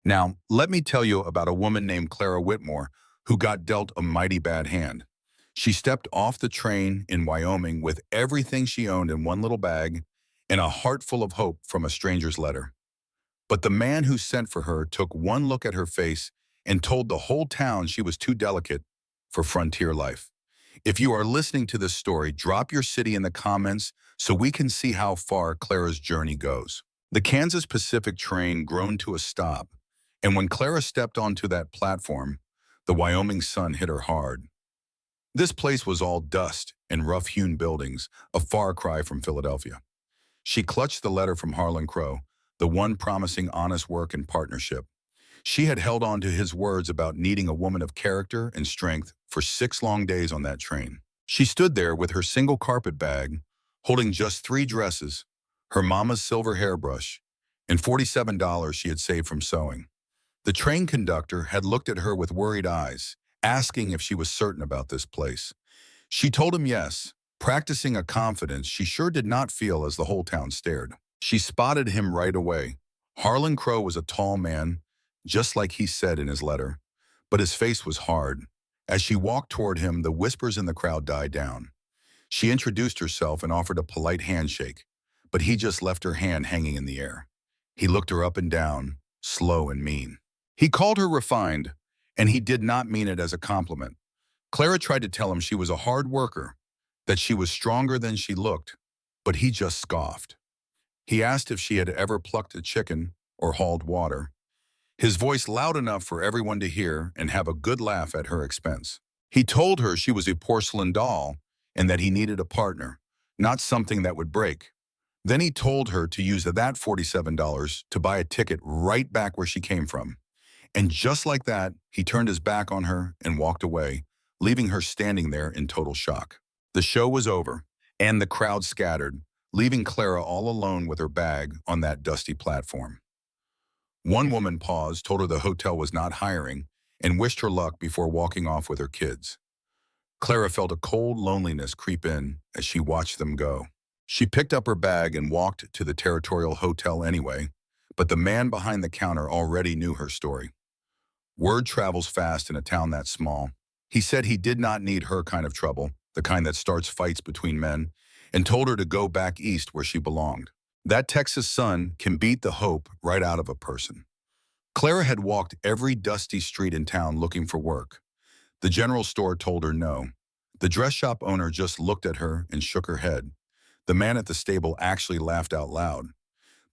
Now, let me tell you about a woman named Clara Whitmore who got dealt a mighty bad hand. She stepped off the train in Wyoming with everything she owned in one little bag and a heart full of hope from a stranger's letter. But the man who sent for her took one look at her face and told the whole town she was too delicate for frontier life. If you are listening to this story, drop your city in the comments so we can see how far Clara's journey goes. The Kansas Pacific train groaned to a stop, and when Clara stepped onto that platform, the Wyoming sun hit her hard. This place was all dust and rough-hewn buildings, a far cry from Philadelphia. She clutched the letter from Harlan Crow, the one promising honest work and partnership. She had held on to his words about needing a woman of character and strength for 6 long days on that train. She stood there with her single carpet bag, holding just 3 dresses, her mama's silver hairbrush, and $47 she had saved from sewing. The train conductor had looked at her with worried eyes, asking if she was certain about this place. She told him yes, practicing a confidence she sure did not feel as the whole town stared. She spotted him right away. Harlan Crow was a tall man, just like he said in his letter, but his face was hard. As she walked toward him, the whispers in the crowd died down. She introduced herself and offered a polite handshake, but he just left her hand hanging in the air. He looked her up and down, slow and mean. He called her refined, and he did not mean it as a compliment. Clara tried to tell him she was a hard worker, that she was stronger than she looked, but he just scoffed. He asked if she had ever plucked a chicken or hauled water, his voice loud enough for everyone to hear and have a good laugh at her expense. He told her she was a porcelain doll and that he needed a partner, not something that would break. Then he told her to use that $47 to buy a ticket right back where she came from. And just like that, he turned his back on her and walked away, leaving her standing there in total shock. The show was over, and the crowd scattered, leaving Clara all alone with her bag on that dusty platform. One woman paused, told her the hotel was not hiring, and wished her luck before walking off with her kids. Clara felt a cold loneliness creep in as she watched them go. She picked up her bag and walked to the territorial hotel anyway, but the man behind the counter already knew her story. Word travels fast in a town that small. He said he did not need her kind of trouble, the kind that starts fights between men, and told her to go back east where she belonged. That Texas sun can beat the hope right out of a person. Clara had walked every dusty street in town looking for work. The general store told her no. The dress shop owner just looked at her and shook her head. The man at the stable actually laughed out loud.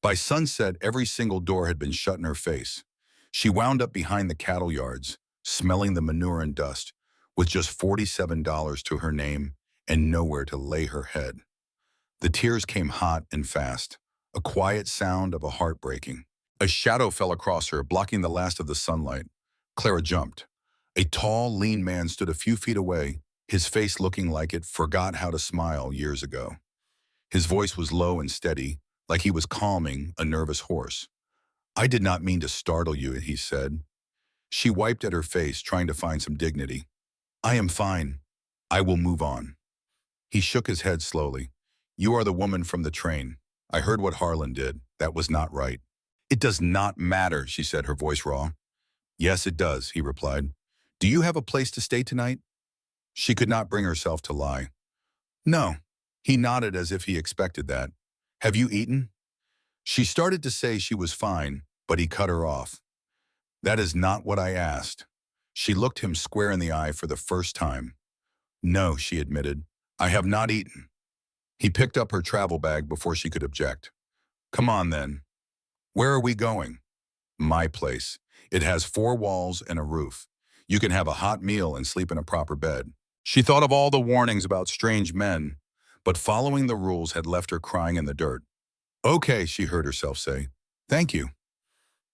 By sunset, every single door had been shut in her face. She wound up behind the cattle yards, smelling the manure and dust, with just $47 to her name and nowhere to lay her head. The tears came hot and fast, a quiet sound of a heart breaking. A shadow fell across her, blocking the last of the sunlight. Clara jumped. A tall, lean man stood a few feet away, his face looking like it forgot how to smile years ago. His voice was low and steady, like he was calming a nervous horse. "I did not mean to startle you," he said. She wiped at her face, trying to find some dignity. "I am fine. I will move on." He shook his head slowly. "You are the woman from the train. I heard what Harlan did. That was not right." "It does not matter," she said, her voice raw. "Yes, it does," he replied. "Do you have a place to stay tonight?" She could not bring herself to lie. "No." He nodded as if he expected that. "Have you eaten?" She started to say she was fine, but he cut her off. "That is not what I asked." She looked him square in the eye for the first time. "No," she admitted. "I have not eaten." He picked up her travel bag before she could object. "Come on, then." "Where are we going?" "My place. It has 4 walls and a roof. You can have a hot meal and sleep in a proper bed." She thought of all the warnings about strange men, but following the rules had left her crying in the dirt. "Okay," she heard herself say. "Thank you."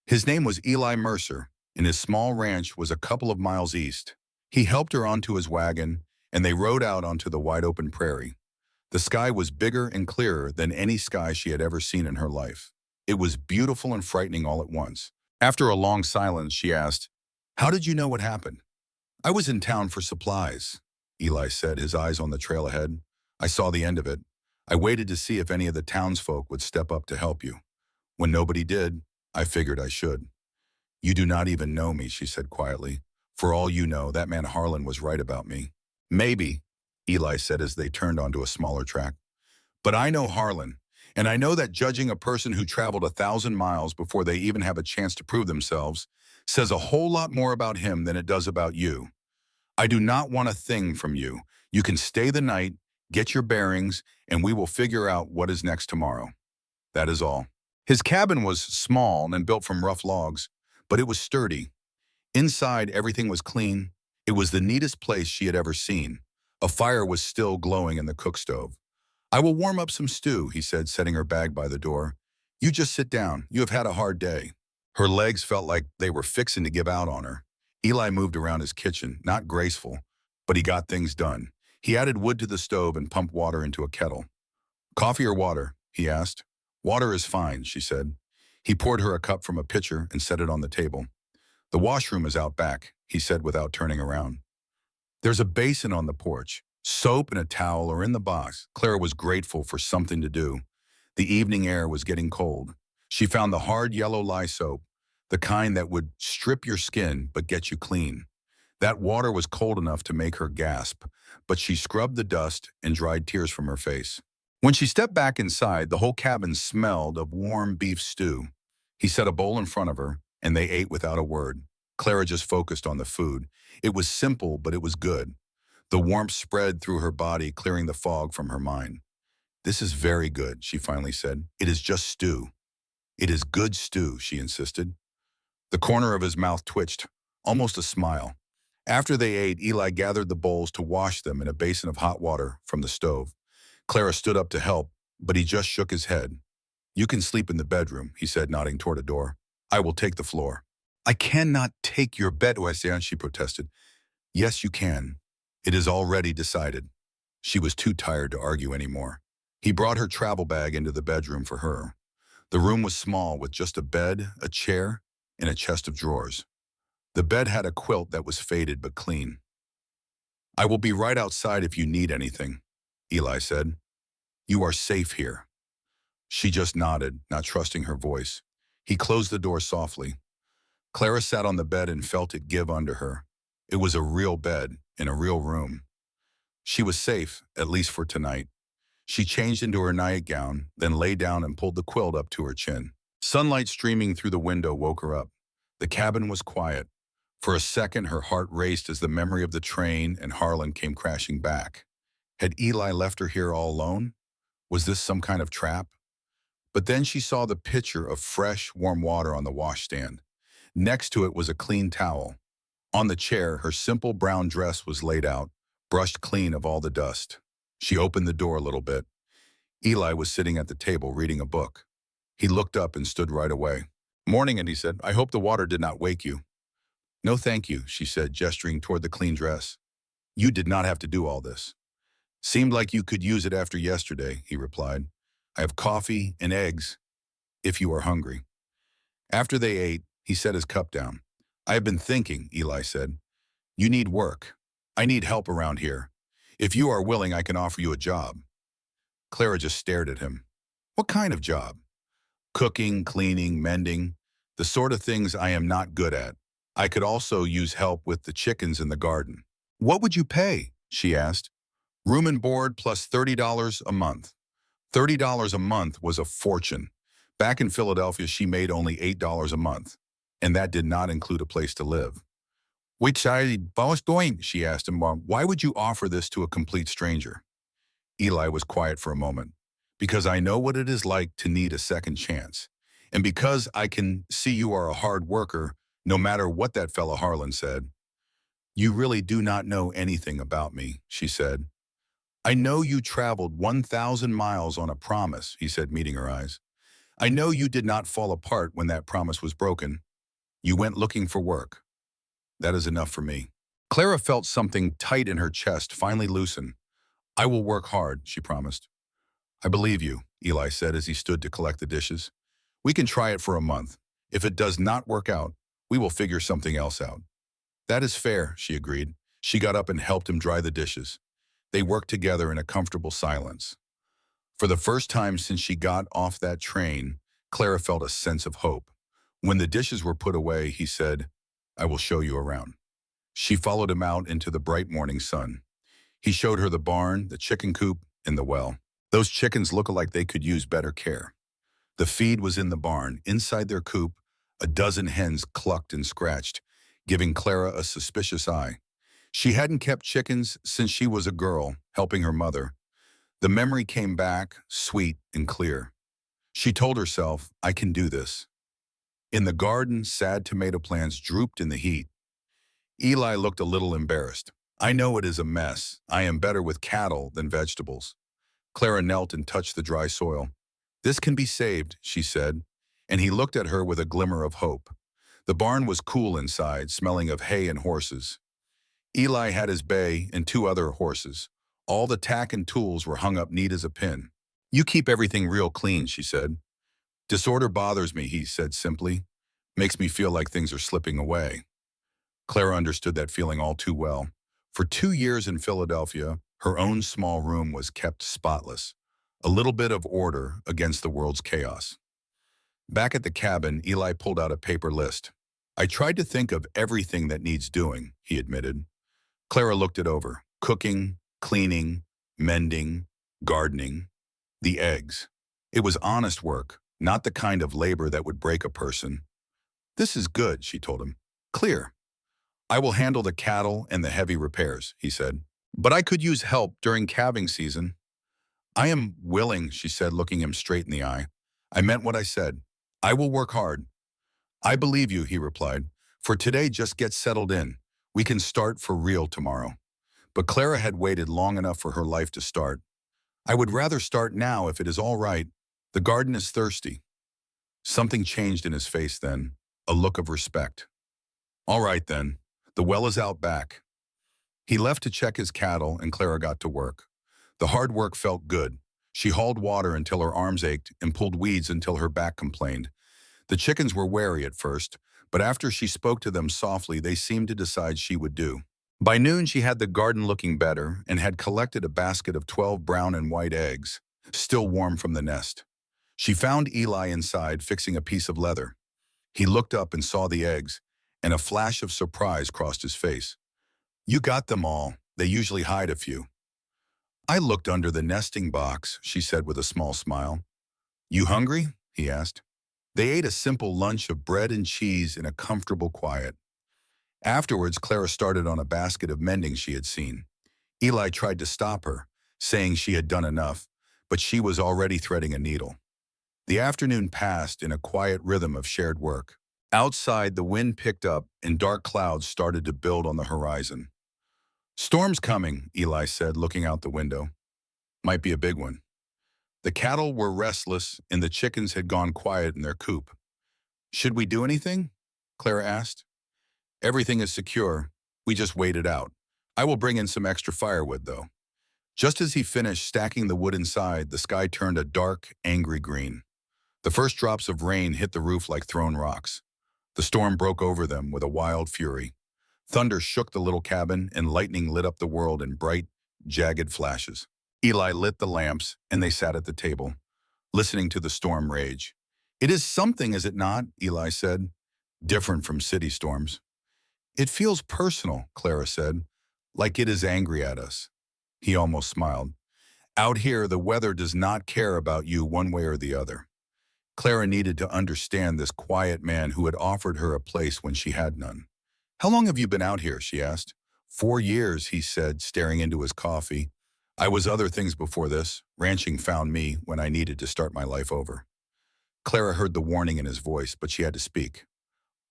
His name was Eli Mercer, and his small ranch was a couple of miles east. He helped her onto his wagon, and they rode out onto the wide-open prairie. The sky was bigger and clearer than any sky she had ever seen in her life. It was beautiful and frightening all at once. After a long silence, she asked, "How did you know what happened?" "I was in town for supplies," Eli said, his eyes on the trail ahead. "I saw the end of it. I waited to see if any of the townsfolk would step up to help you. When nobody did, I figured I should." You do not even know me, she said quietly. For all you know, that man Harlan was right about me. Maybe, Eli said as they turned onto a smaller track. But I know Harlan, and I know that judging a person who traveled 1,000 miles before they even have a chance to prove themselves says a whole lot more about him than it does about you. I do not want a thing from you. You can stay the night, get your bearings, and we will figure out what is next tomorrow. That is all. His cabin was small and built from rough logs, but it was sturdy. Inside, everything was clean. It was the neatest place she had ever seen. A fire was still glowing in the cook stove. I will warm up some stew, he said, setting her bag by the door. You just sit down. You have had a hard day. Her legs felt like they were fixing to give out on her. Eli moved around his kitchen, not graceful, but he got things done. He added wood to the stove and pumped water into a kettle. Coffee or water? He asked. Water is fine, she said. He poured her a cup from a pitcher and set it on the table. The washroom is out back, he said without turning around. There's a basin on the porch. Soap and a towel are in the box. Clara was grateful for something to do. The evening air was getting cold. She found the hard yellow lye soap, the kind that would strip your skin but get you clean. That water was cold enough to make her gasp, but she scrubbed the dust and dried tears from her face. When she stepped back inside, the whole cabin smelled of warm beef stew. He set a bowl in front of her, and they ate without a word. Clara just focused on the food. It was simple, but it was good. The warmth spread through her body, clearing the fog from her mind. This is very good, she finally said. It is just stew. It is good stew, she insisted. The corner of his mouth twitched, almost a smile. After they ate, Eli gathered the bowls to wash them in a basin of hot water from the stove. Clara stood up to help, but he just shook his head. You can sleep in the bedroom, he said, nodding toward a door. I will take the floor. I cannot take your bed, Westian, she protested. Yes, you can. It is already decided. She was too tired to argue anymore. He brought her travel bag into the bedroom for her. The room was small with just a bed, a chair, and a chest of drawers. The bed had a quilt that was faded but clean. I will be right outside if you need anything, Eli said. You are safe here. She just nodded, not trusting her voice. He closed the door softly. Clara sat on the bed and felt it give under her. It was a real bed in a real room. She was safe, at least for tonight. She changed into her nightgown, then lay down and pulled the quilt up to her chin. Sunlight streaming through the window woke her up. The cabin was quiet. For a second, her heart raced as the memory of the train and Harlan came crashing back. Had Eli left her here all alone? Was this some kind of trap? But then she saw the pitcher of fresh, warm water on the washstand. Next to it was a clean towel. On the chair, her simple brown dress was laid out, brushed clean of all the dust. She opened the door a little bit. Eli was sitting at the table reading a book. He looked up and stood right away. Morning, and he said, I hope the water did not wake you. No, thank you, she said, gesturing toward the clean dress. You did not have to do all this. Seemed like you could use it after yesterday, he replied. I have coffee and eggs, if you are hungry. After they ate, he set his cup down. I have been thinking, Eli said. You need work. I need help around here. If you are willing, I can offer you a job. Clara just stared at him. What kind of job? Cooking, cleaning, mending, the sort of things I am not good at. I could also use help with the chickens in the garden. What would you pay? She asked. Room and board plus $30 a month. $30 a month was a fortune. Back in Philadelphia, she made only $8 a month, and that did not include a place to live. Which I was doing, she asked him, why would you offer this to a complete stranger? Eli was quiet for a moment. Because I know what it is like to need a second chance. And because I can see you are a hard worker, no matter what that fellow Harlan said. You really do not know anything about me, she said. I know you traveled 1,000 miles on a promise, he said, meeting her eyes. I know you did not fall apart when that promise was broken. You went looking for work. That is enough for me. Clara felt something tight in her chest finally loosen. I will work hard, she promised. I believe you, Eli said as he stood to collect the dishes. We can try it for a month. If it does not work out, we will figure something else out. That is fair, she agreed. She got up and helped him dry the dishes. They worked together in a comfortable silence. For the first time since she got off that train, Clara felt a sense of hope. When the dishes were put away, he said, "I will show you around." She followed him out into the bright morning sun. He showed her the barn, the chicken coop, and the well. Those chickens looked like they could use better care. The feed was in the barn. Inside their coop, a dozen hens clucked and scratched, giving Clara a suspicious eye. She hadn't kept chickens since she was a girl, helping her mother. The memory came back, sweet and clear. She told herself, "I can do this." In the garden, sad tomato plants drooped in the heat. Eli looked a little embarrassed. "I know it is a mess. I am better with cattle than vegetables." Clara knelt and touched the dry soil. "This can be saved," she said, and he looked at her with a glimmer of hope. The barn was cool inside, smelling of hay and horses. Eli had his bay and two other horses. All the tack and tools were hung up neat as a pin. "You keep everything real clean," she said. "Disorder bothers me," he said simply. "Makes me feel like things are slipping away." Clara understood that feeling all too well. For 2 years in Philadelphia, her own small room was kept spotless, a little bit of order against the world's chaos. Back at the cabin, Eli pulled out a paper list. "I tried to think of everything that needs doing," he admitted. Clara looked it over. Cooking, cleaning, mending, gardening, the eggs. It was honest work, not the kind of labor that would break a person. "This is good," she told him. "Clear. I will handle the cattle and the heavy repairs," he said. "But I could use help during calving season." "I am willing," she said, looking him straight in the eye. "I meant what I said. I will work hard." "I believe you," he replied. "For today, just get settled in. We can start for real tomorrow." But Clara had waited long enough for her life to start. "I would rather start now if it is all right. The garden is thirsty." Something changed in his face then, a look of respect. "All right then. The well is out back." He left to check his cattle, and Clara got to work. The hard work felt good. She hauled water until her arms ached and pulled weeds until her back complained. The chickens were wary at first, but after she spoke to them softly, they seemed to decide she would do. By noon, she had the garden looking better and had collected a basket of 12 brown and white eggs, still warm from the nest. She found Eli inside fixing a piece of leather. He looked up and saw the eggs, and a flash of surprise crossed his face. "You got them all. They usually hide a few." "I looked under the nesting box," she said with a small smile. "You hungry?" he asked. They ate a simple lunch of bread and cheese in a comfortable quiet. Afterwards, Clara started on a basket of mending she had seen. Eli tried to stop her, saying she had done enough, but she was already threading a needle. The afternoon passed in a quiet rhythm of shared work. Outside, the wind picked up and dark clouds started to build on the horizon. "Storm's coming," Eli said, looking out the window. "Might be a big one." The cattle were restless and the chickens had gone quiet in their coop. "Should we do anything?" Clara asked. "Everything is secure. We just wait it out. I will bring in some extra firewood, though." Just as he finished stacking the wood inside, the sky turned a dark, angry green. The first drops of rain hit the roof like thrown rocks. The storm broke over them with a wild fury. Thunder shook the little cabin, and lightning lit up the world in bright, jagged flashes. Eli lit the lamps, and they sat at the table, listening to the storm rage. "It is something, is it not?" Eli said. "Different from city storms." "It feels personal," Clara said, "like it is angry at us." He almost smiled. "Out here, the weather does not care about you one way or the other." Clara needed to understand this quiet man who had offered her a place when she had none. "How long have you been out here?" she asked. 4 years, he said, staring into his coffee. "I was other things before this. Ranching found me when I needed to start my life over." Clara heard the warning in his voice, but she had to speak.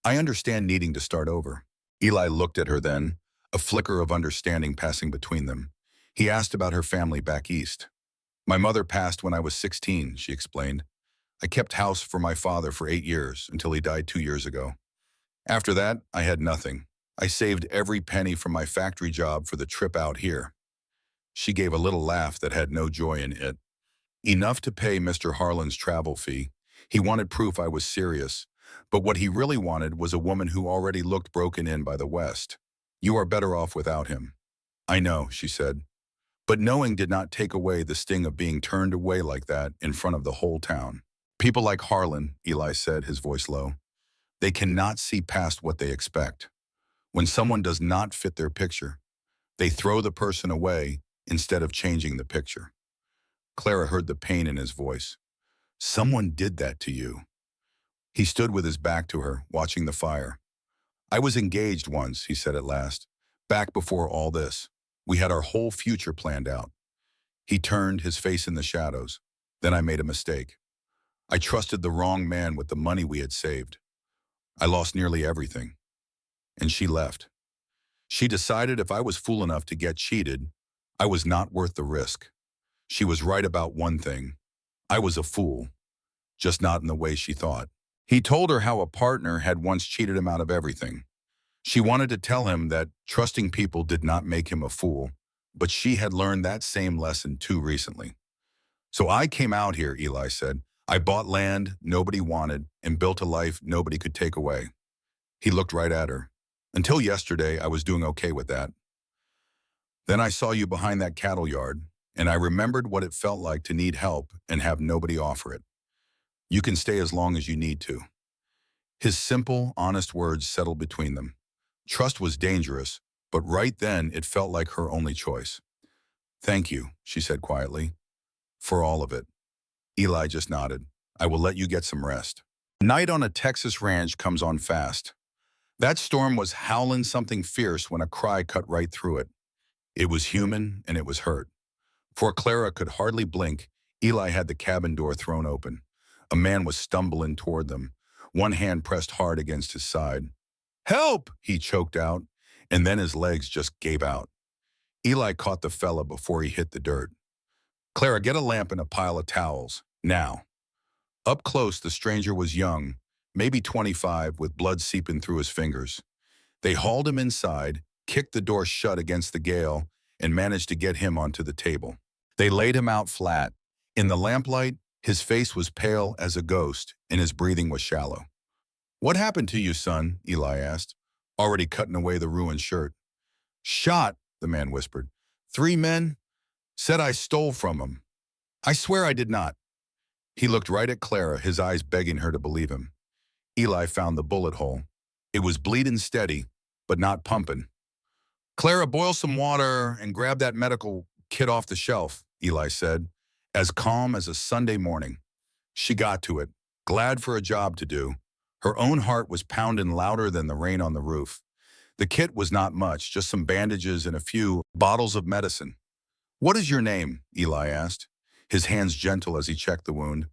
"I understand needing to start over." Eli looked at her then, a flicker of understanding passing between them. He asked about her family back east. "My mother passed when I was 16, she explained. "I kept house for my father for 8 years until he died 2 years ago. After that, I had nothing. I saved every penny from my factory job for the trip out here." She gave a little laugh that had no joy in it. "Enough to pay Mr. Harlan's travel fee. He wanted proof I was serious, but what he really wanted was a woman who already looked broken in by the West. You are better off without him." "I know," she said. But knowing did not take away the sting of being turned away like that in front of the whole town. "People like Harlan," Eli said, his voice low. They cannot see past what they expect. When someone does not fit their picture, they throw the person away instead of changing the picture. Clara heard the pain in his voice. Someone did that to you. He stood with his back to her, watching the fire. I was engaged once, he said at last. Back before all this. We had our whole future planned out. He turned, his face in the shadows. Then I made a mistake. I trusted the wrong man with the money we had saved. I lost nearly everything. And she left. She decided if I was fool enough to get cheated, I was not worth the risk. She was right about one thing. I was a fool, just not in the way she thought. He told her how a partner had once cheated him out of everything. She wanted to tell him that trusting people did not make him a fool, but she had learned that same lesson too recently. So I came out here, Eli said. I bought land nobody wanted and built a life nobody could take away. He looked right at her. Until yesterday, I was doing okay with that. Then I saw you behind that cattle yard, and I remembered what it felt like to need help and have nobody offer it. You can stay as long as you need to. His simple, honest words settled between them. Trust was dangerous, but right then it felt like her only choice. Thank you, she said quietly, for all of it. Eli just nodded. I will let you get some rest. Night on a Texas ranch comes on fast. That storm was howling something fierce when a cry cut right through it. It was human and it was hurt. Before Clara could hardly blink, Eli had the cabin door thrown open. A man was stumbling toward them, one hand pressed hard against his side. Help! He choked out, and then his legs just gave out. Eli caught the fella before he hit the dirt. Clara, get a lamp and a pile of towels, now. Up close, the stranger was young, maybe 25, with blood seeping through his fingers. They hauled him inside, kicked the door shut against the gale, and managed to get him onto the table. They laid him out flat. In the lamplight, his face was pale as a ghost, and his breathing was shallow. What happened to you, son? Eli asked, already cutting away the ruined shirt. Shot, the man whispered. 3 men? Said I stole from them. I swear I did not. He looked right at Clara, his eyes begging her to believe him. Eli found the bullet hole. It was bleeding steady, but not pumping. Clara, boil some water and grab that medical kit off the shelf, Eli said, as calm as a Sunday morning. She got to it, glad for a job to do. Her own heart was pounding louder than the rain on the roof. The kit was not much, just some bandages and a few bottles of medicine. What is your name? Eli asked, his hands gentle as he checked the wound.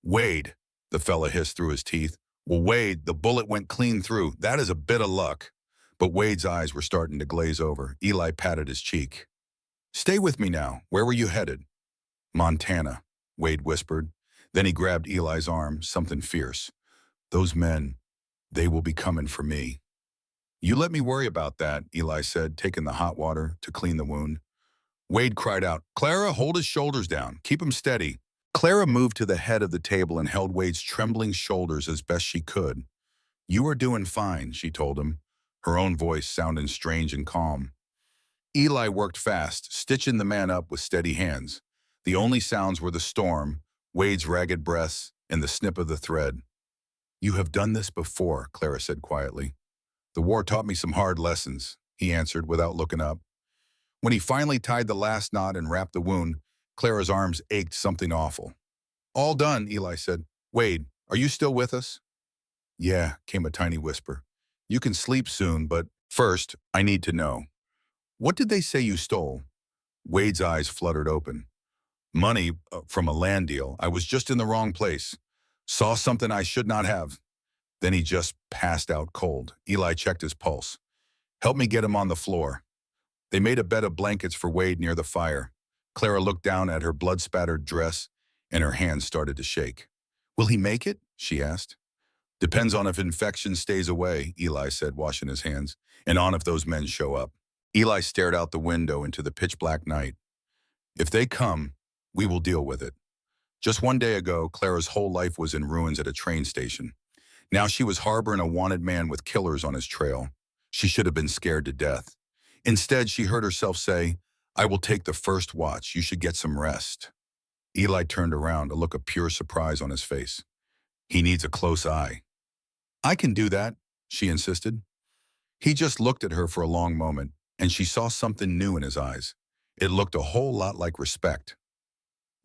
Wade, the fella hissed through his teeth. Well, Wade, the bullet went clean through. That is a bit of luck. But Wade's eyes were starting to glaze over. Eli patted his cheek. Stay with me now. Where were you headed? Montana, Wade whispered. Then he grabbed Eli's arm, something fierce. Those men, they will be coming for me. You let me worry about that, Eli said, taking the hot water to clean the wound. Wade cried out, Clara, hold his shoulders down. Keep him steady. Clara moved to the head of the table and held Wade's trembling shoulders as best she could. You are doing fine, she told him, her own voice sounding strange and calm. Eli worked fast, stitching the man up with steady hands. The only sounds were the storm, Wade's ragged breaths, and the snip of the thread. You have done this before, Clara said quietly. The war taught me some hard lessons, he answered without looking up. When he finally tied the last knot and wrapped the wound, Clara's arms ached something awful. All done, Eli said. Wade, are you still with us? Yeah, came a tiny whisper. You can sleep soon, but first, I need to know. What did they say you stole? Wade's eyes fluttered open. Money from a land deal. I was just in the wrong place. Saw something I should not have. Then he just passed out cold. Eli checked his pulse. Help me get him on the floor. They made a bed of blankets for Wade near the fire. Clara looked down at her blood-spattered dress, and her hands started to shake. Will he make it? She asked. Depends on if infection stays away, Eli said, washing his hands, and on if those men show up. Eli stared out the window into the pitch-black night. If they come, we will deal with it. Just one day ago, Clara's whole life was in ruins at a train station. Now she was harboring a wanted man with killers on his trail. She should have been scared to death. Instead, she heard herself say, I will take the first watch. You should get some rest. Eli turned around, a look of pure surprise on his face. He needs a close eye. I can do that, she insisted. He just looked at her for a long moment, and she saw something new in his eyes. It looked a whole lot like respect.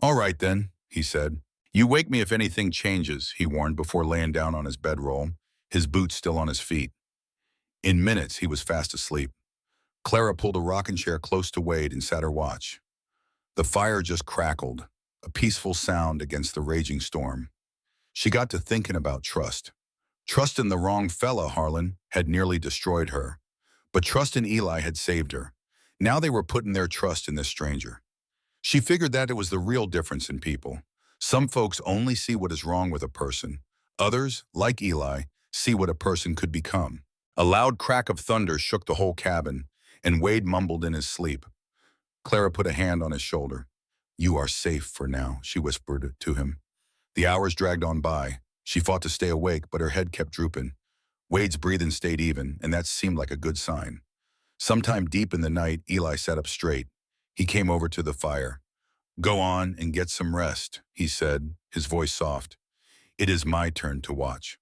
All right then, he said. You wake me if anything changes, he warned before laying down on his bedroll, his boots still on his feet. In minutes, he was fast asleep. Clara pulled a rocking chair close to Wade and sat her watch. The fire just crackled, a peaceful sound against the raging storm. She got to thinking about trust. Trust in the wrong fella, Harlan, had nearly destroyed her. But trust in Eli had saved her. Now they were putting their trust in this stranger. She figured that it was the real difference in people. Some folks only see what is wrong with a person. Others, like Eli, see what a person could become. A loud crack of thunder shook the whole cabin, and Wade mumbled in his sleep. Clara put a hand on his shoulder. You are safe for now, she whispered to him. The hours dragged on by. She fought to stay awake, but her head kept drooping. Wade's breathing stayed even, and that seemed like a good sign. Sometime deep in the night, Eli sat up straight. He came over to the fire. Go on and get some rest, he said, his voice soft. It is my turn to watch.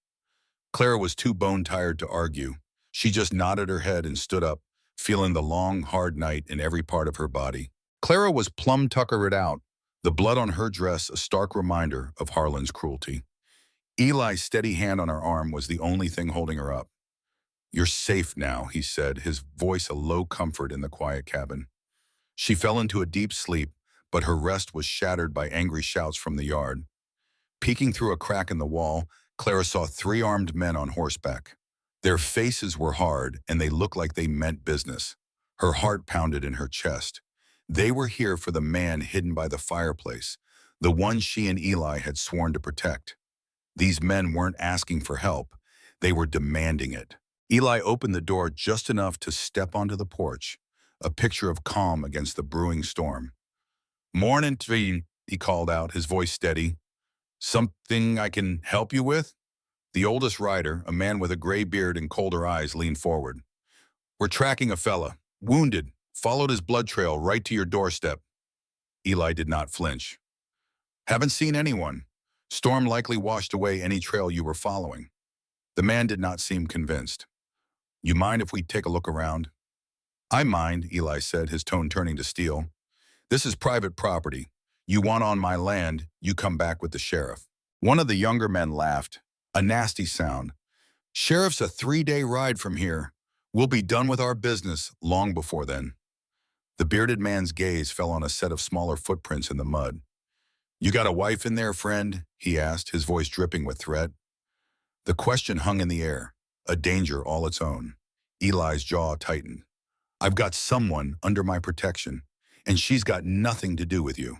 Clara was too bone-tired to argue. She just nodded her head and stood up, feeling the long, hard night in every part of her body. Clara was plum-tuckered out, the blood on her dress a stark reminder of Harlan's cruelty. Eli's steady hand on her arm was the only thing holding her up. You're safe now, he said, his voice a low comfort in the quiet cabin. She fell into a deep sleep, but her rest was shattered by angry shouts from the yard. Peeking through a crack in the wall, Clara saw 3 armed men on horseback. Their faces were hard, and they looked like they meant business. Her heart pounded in her chest. They were here for the man hidden by the fireplace, the one she and Eli had sworn to protect. These men weren't asking for help. They were demanding it. Eli opened the door just enough to step onto the porch, a picture of calm against the brewing storm. Morning, Tveen, he called out, his voice steady. Something I can help you with? The oldest rider, a man with a gray beard and colder eyes, leaned forward. We're tracking a fella, wounded, followed his blood trail right to your doorstep. Eli did not flinch. Haven't seen anyone. Storm likely washed away any trail you were following. The man did not seem convinced. You mind if we take a look around? I mind, Eli said, his tone turning to steel. This is private property. You want on my land, you come back with the sheriff. One of the younger men laughed, a nasty sound. Sheriff's a 3-day ride from here. We'll be done with our business long before then. The bearded man's gaze fell on a set of smaller footprints in the mud. You got a wife in there, friend? He asked, his voice dripping with threat. The question hung in the air, a danger all its own. Eli's jaw tightened. I've got someone under my protection, and she's got nothing to do with you.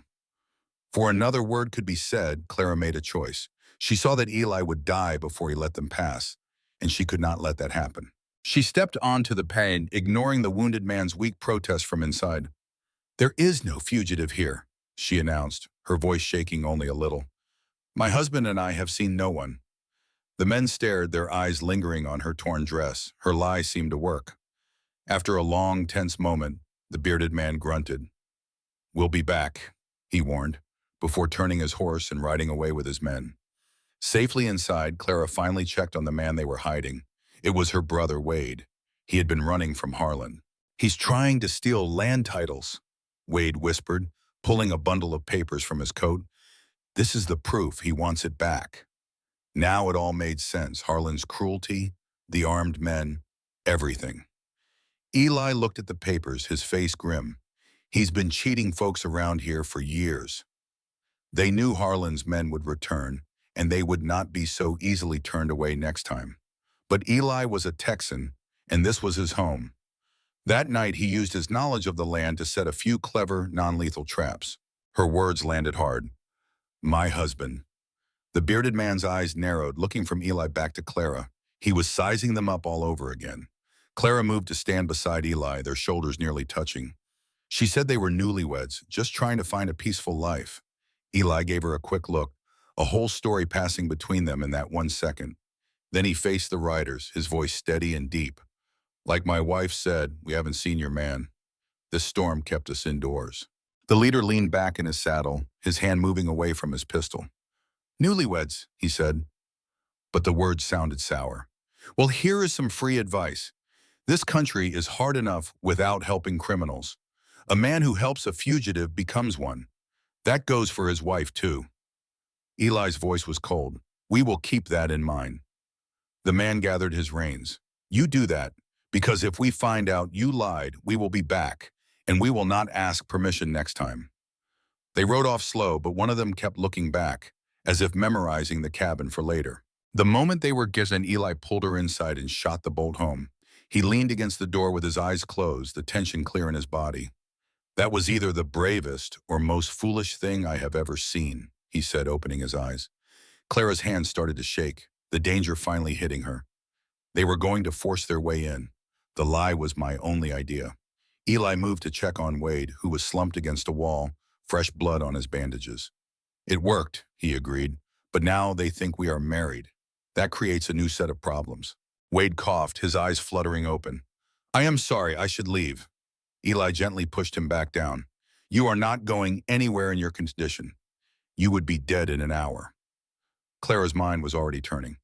Before another word could be said, Clara made a choice. She saw that Eli would die before he let them pass, and she could not let that happen. She stepped onto the pane, ignoring the wounded man's weak protest from inside. There is no fugitive here, she announced, her voice shaking only a little. My husband and I have seen no one. The men stared, their eyes lingering on her torn dress. Her lie seemed to work. After a long, tense moment, the bearded man grunted. We'll be back, he warned, before turning his horse and riding away with his men. Safely inside, Clara finally checked on the man they were hiding. It was her brother, Wade. He had been running from Harlan. He's trying to steal land titles, Wade whispered, pulling a bundle of papers from his coat. This is the proof he wants it back. Now it all made sense. Harlan's cruelty, the armed men, everything. Eli looked at the papers, his face grim. He's been cheating folks around here for years. They knew Harlan's men would return, and they would not be so easily turned away next time. But Eli was a Texan, and this was his home. That night, he used his knowledge of the land to set a few clever, non-lethal traps. Her words landed hard. My husband. The bearded man's eyes narrowed, looking from Eli back to Clara. He was sizing them up all over again. Clara moved to stand beside Eli, their shoulders nearly touching. She said they were newlyweds, just trying to find a peaceful life. Eli gave her a quick look, a whole story passing between them in that 1 second. Then he faced the riders, his voice steady and deep. Like my wife said, we haven't seen your man. This storm kept us indoors. The leader leaned back in his saddle, his hand moving away from his pistol. Newlyweds, he said. but the words sounded sour. Well, here is some free advice. This country is hard enough without helping criminals. A man who helps a fugitive becomes one. That goes for his wife, too. Eli's voice was cold. We will keep that in mind. The man gathered his reins. You do that, because if we find out you lied, we will be back, and we will not ask permission next time. They rode off slow, but one of them kept looking back, as if memorizing the cabin for later. The moment they were given, Eli pulled her inside and shot the bolt home. He leaned against the door with his eyes closed, the tension clear in his body. That was either the bravest or most foolish thing I have ever seen, he said, opening his eyes. Clara's hands started to shake, the danger finally hitting her. They were going to force their way in. The lie was my only idea. Eli moved to check on Wade, who was slumped against a wall, fresh blood on his bandages. It worked, he agreed, but now they think we are married. That creates a new set of problems. Wade coughed, his eyes fluttering open. I am sorry, I should leave. Eli gently pushed him back down. You are not going anywhere in your condition. You would be dead in an hour. Clara's mind was already turning.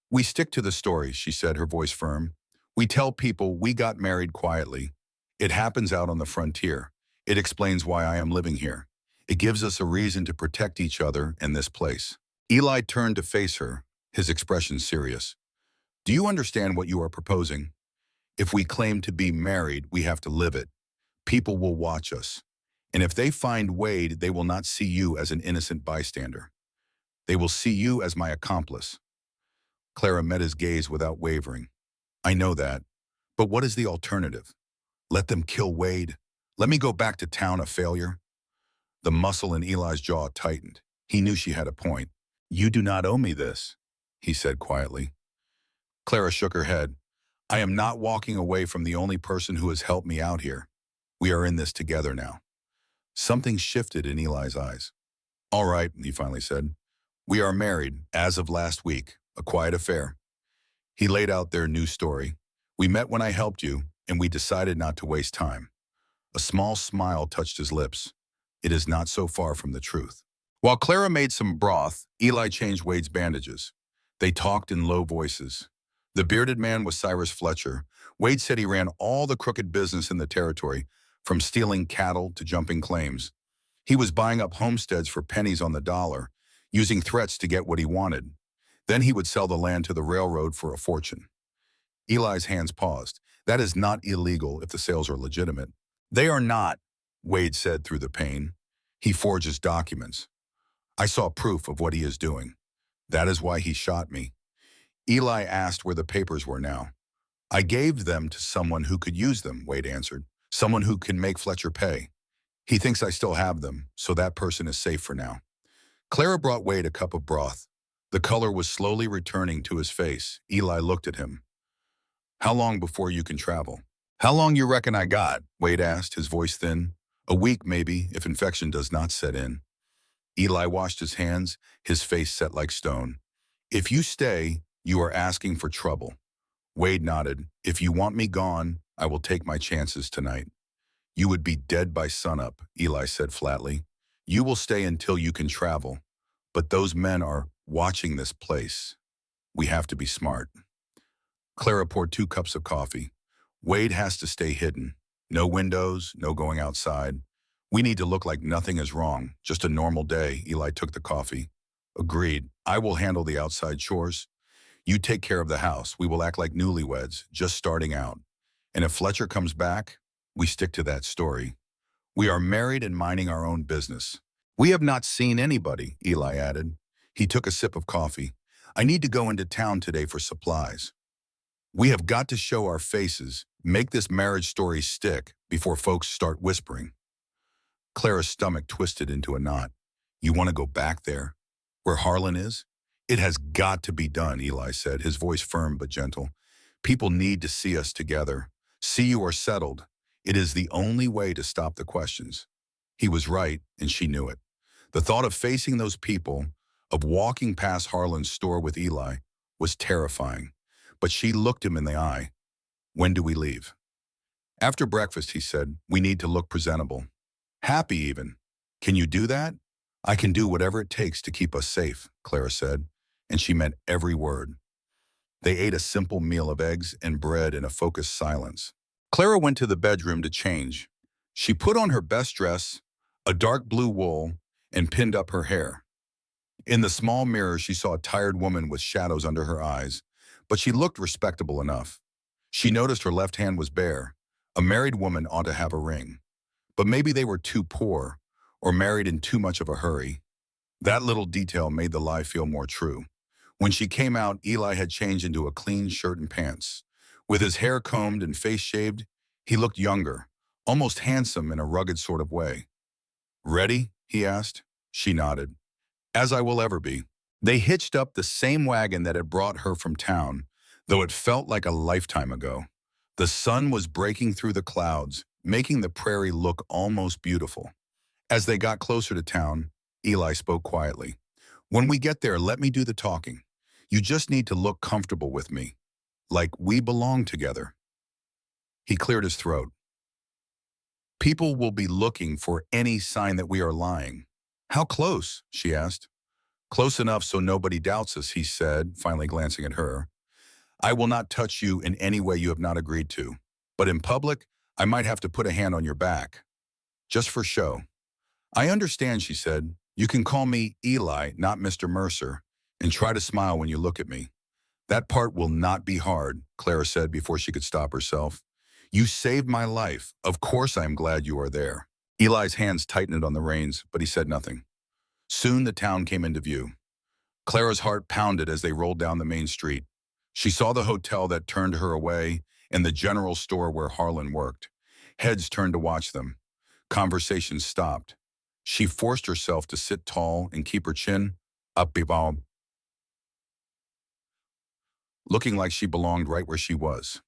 We stick to the story, she said, her voice firm. We tell people we got married quietly. It happens out on the frontier. It explains why I am living here. It gives us a reason to protect each other in this place. Eli turned to face her, his expression serious. Do you understand what you are proposing? If we claim to be married, we have to live it. People will watch us. And if they find Wade, they will not see you as an innocent bystander. They will see you as my accomplice. Clara met his gaze without wavering. I know that. But what is the alternative? Let them kill Wade? Let me go back to town a failure? The muscle in Eli's jaw tightened. He knew she had a point. You do not owe me this, he said quietly. Clara shook her head. I am not walking away from the only person who has helped me out here. We are in this together now. Something shifted in Eli's eyes. All right, he finally said. We are married, as of last week, a quiet affair. He laid out their new story. We met when I helped you, and we decided not to waste time. A small smile touched his lips. It is not so far from the truth. While Clara made some broth, Eli changed Wade's bandages. They talked in low voices. The bearded man was Cyrus Fletcher. Wade said he ran all the crooked business in the territory, from stealing cattle to jumping claims. He was buying up homesteads for pennies on the dollar, using threats to get what he wanted. Then he would sell the land to the railroad for a fortune. Eli's hands paused. That is not illegal if the sales are legitimate. They are not, Wade said through the pain. He forges documents. I saw proof of what he is doing. That is why he shot me. Eli asked where the papers were now. I gave them to someone who could use them, Wade answered. Someone who can make Fletcher pay. He thinks I still have them, so that person is safe for now. Clara brought Wade a cup of broth. The color was slowly returning to his face. Eli looked at him. How long before you can travel? How long you reckon I got? Wade asked, his voice thin. A week, maybe, if infection does not set in. Eli washed his hands, his face set like stone. If you stay, you are asking for trouble. Wade nodded. If you want me gone, I will take my chances tonight. You would be dead by sunup, Eli said flatly. You will stay until you can travel. But those men are watching this place. We have to be smart. Clara poured 2 cups of coffee. Wade has to stay hidden. No windows, no going outside. We need to look like nothing is wrong. Just a normal day. Eli took the coffee. Agreed. I will handle the outside chores. You take care of the house. We will act like newlyweds, just starting out. And if Fletcher comes back, we stick to that story. We are married and minding our own business. We have not seen anybody, Eli added. He took a sip of coffee. I need to go into town today for supplies. We have got to show our faces, make this marriage story stick before folks start whispering. Clara's stomach twisted into a knot. You want to go back there? Where Harlan is? It has got to be done, Eli said, his voice firm but gentle. People need to see us together. See you are settled. It is the only way to stop the questions. He was right, and she knew it. The thought of facing those people, of walking past Harlan's store with Eli, was terrifying. But she looked him in the eye. When do we leave? After breakfast, he said, we need to look presentable. Happy even. Can you do that? I can do whatever it takes to keep us safe, Clara said. and she meant every word. They ate a simple meal of eggs and bread in a focused silence. Clara went to the bedroom to change. She put on her best dress, a dark blue wool, and pinned up her hair. In the small mirror, she saw a tired woman with shadows under her eyes, but she looked respectable enough. She noticed her left hand was bare. A married woman ought to have a ring. But maybe they were too poor or married in too much of a hurry. That little detail made the lie feel more true. When she came out, Eli had changed into a clean shirt and pants. With his hair combed and face shaved, he looked younger, almost handsome in a rugged sort of way. "Ready?" he asked. She nodded. "As I will ever be." They hitched up the same wagon that had brought her from town, though it felt like a lifetime ago. The sun was breaking through the clouds, making the prairie look almost beautiful. As they got closer to town, Eli spoke quietly. "When we get there, let me do the talking. You just need to look comfortable with me, like we belong together." He cleared his throat. "People will be looking for any sign that we are lying." "How close?" she asked. "Close enough so nobody doubts us," he said, finally glancing at her. "I will not touch you in any way you have not agreed to. But in public, I might have to put a hand on your back. Just for show." "I understand," she said. "You can call me Eli, not Mr. Mercer, and try to smile when you look at me." "That part will not be hard," Clara said before she could stop herself. "You saved my life. Of course I am glad you are there." Eli's hands tightened on the reins, but he said nothing. Soon the town came into view. Clara's heart pounded as they rolled down the main street. She saw the hotel that turned her away and the general store where Harlan worked. Heads turned to watch them. Conversations stopped. She forced herself to sit tall and keep her chin up, looking like she belonged right where she was.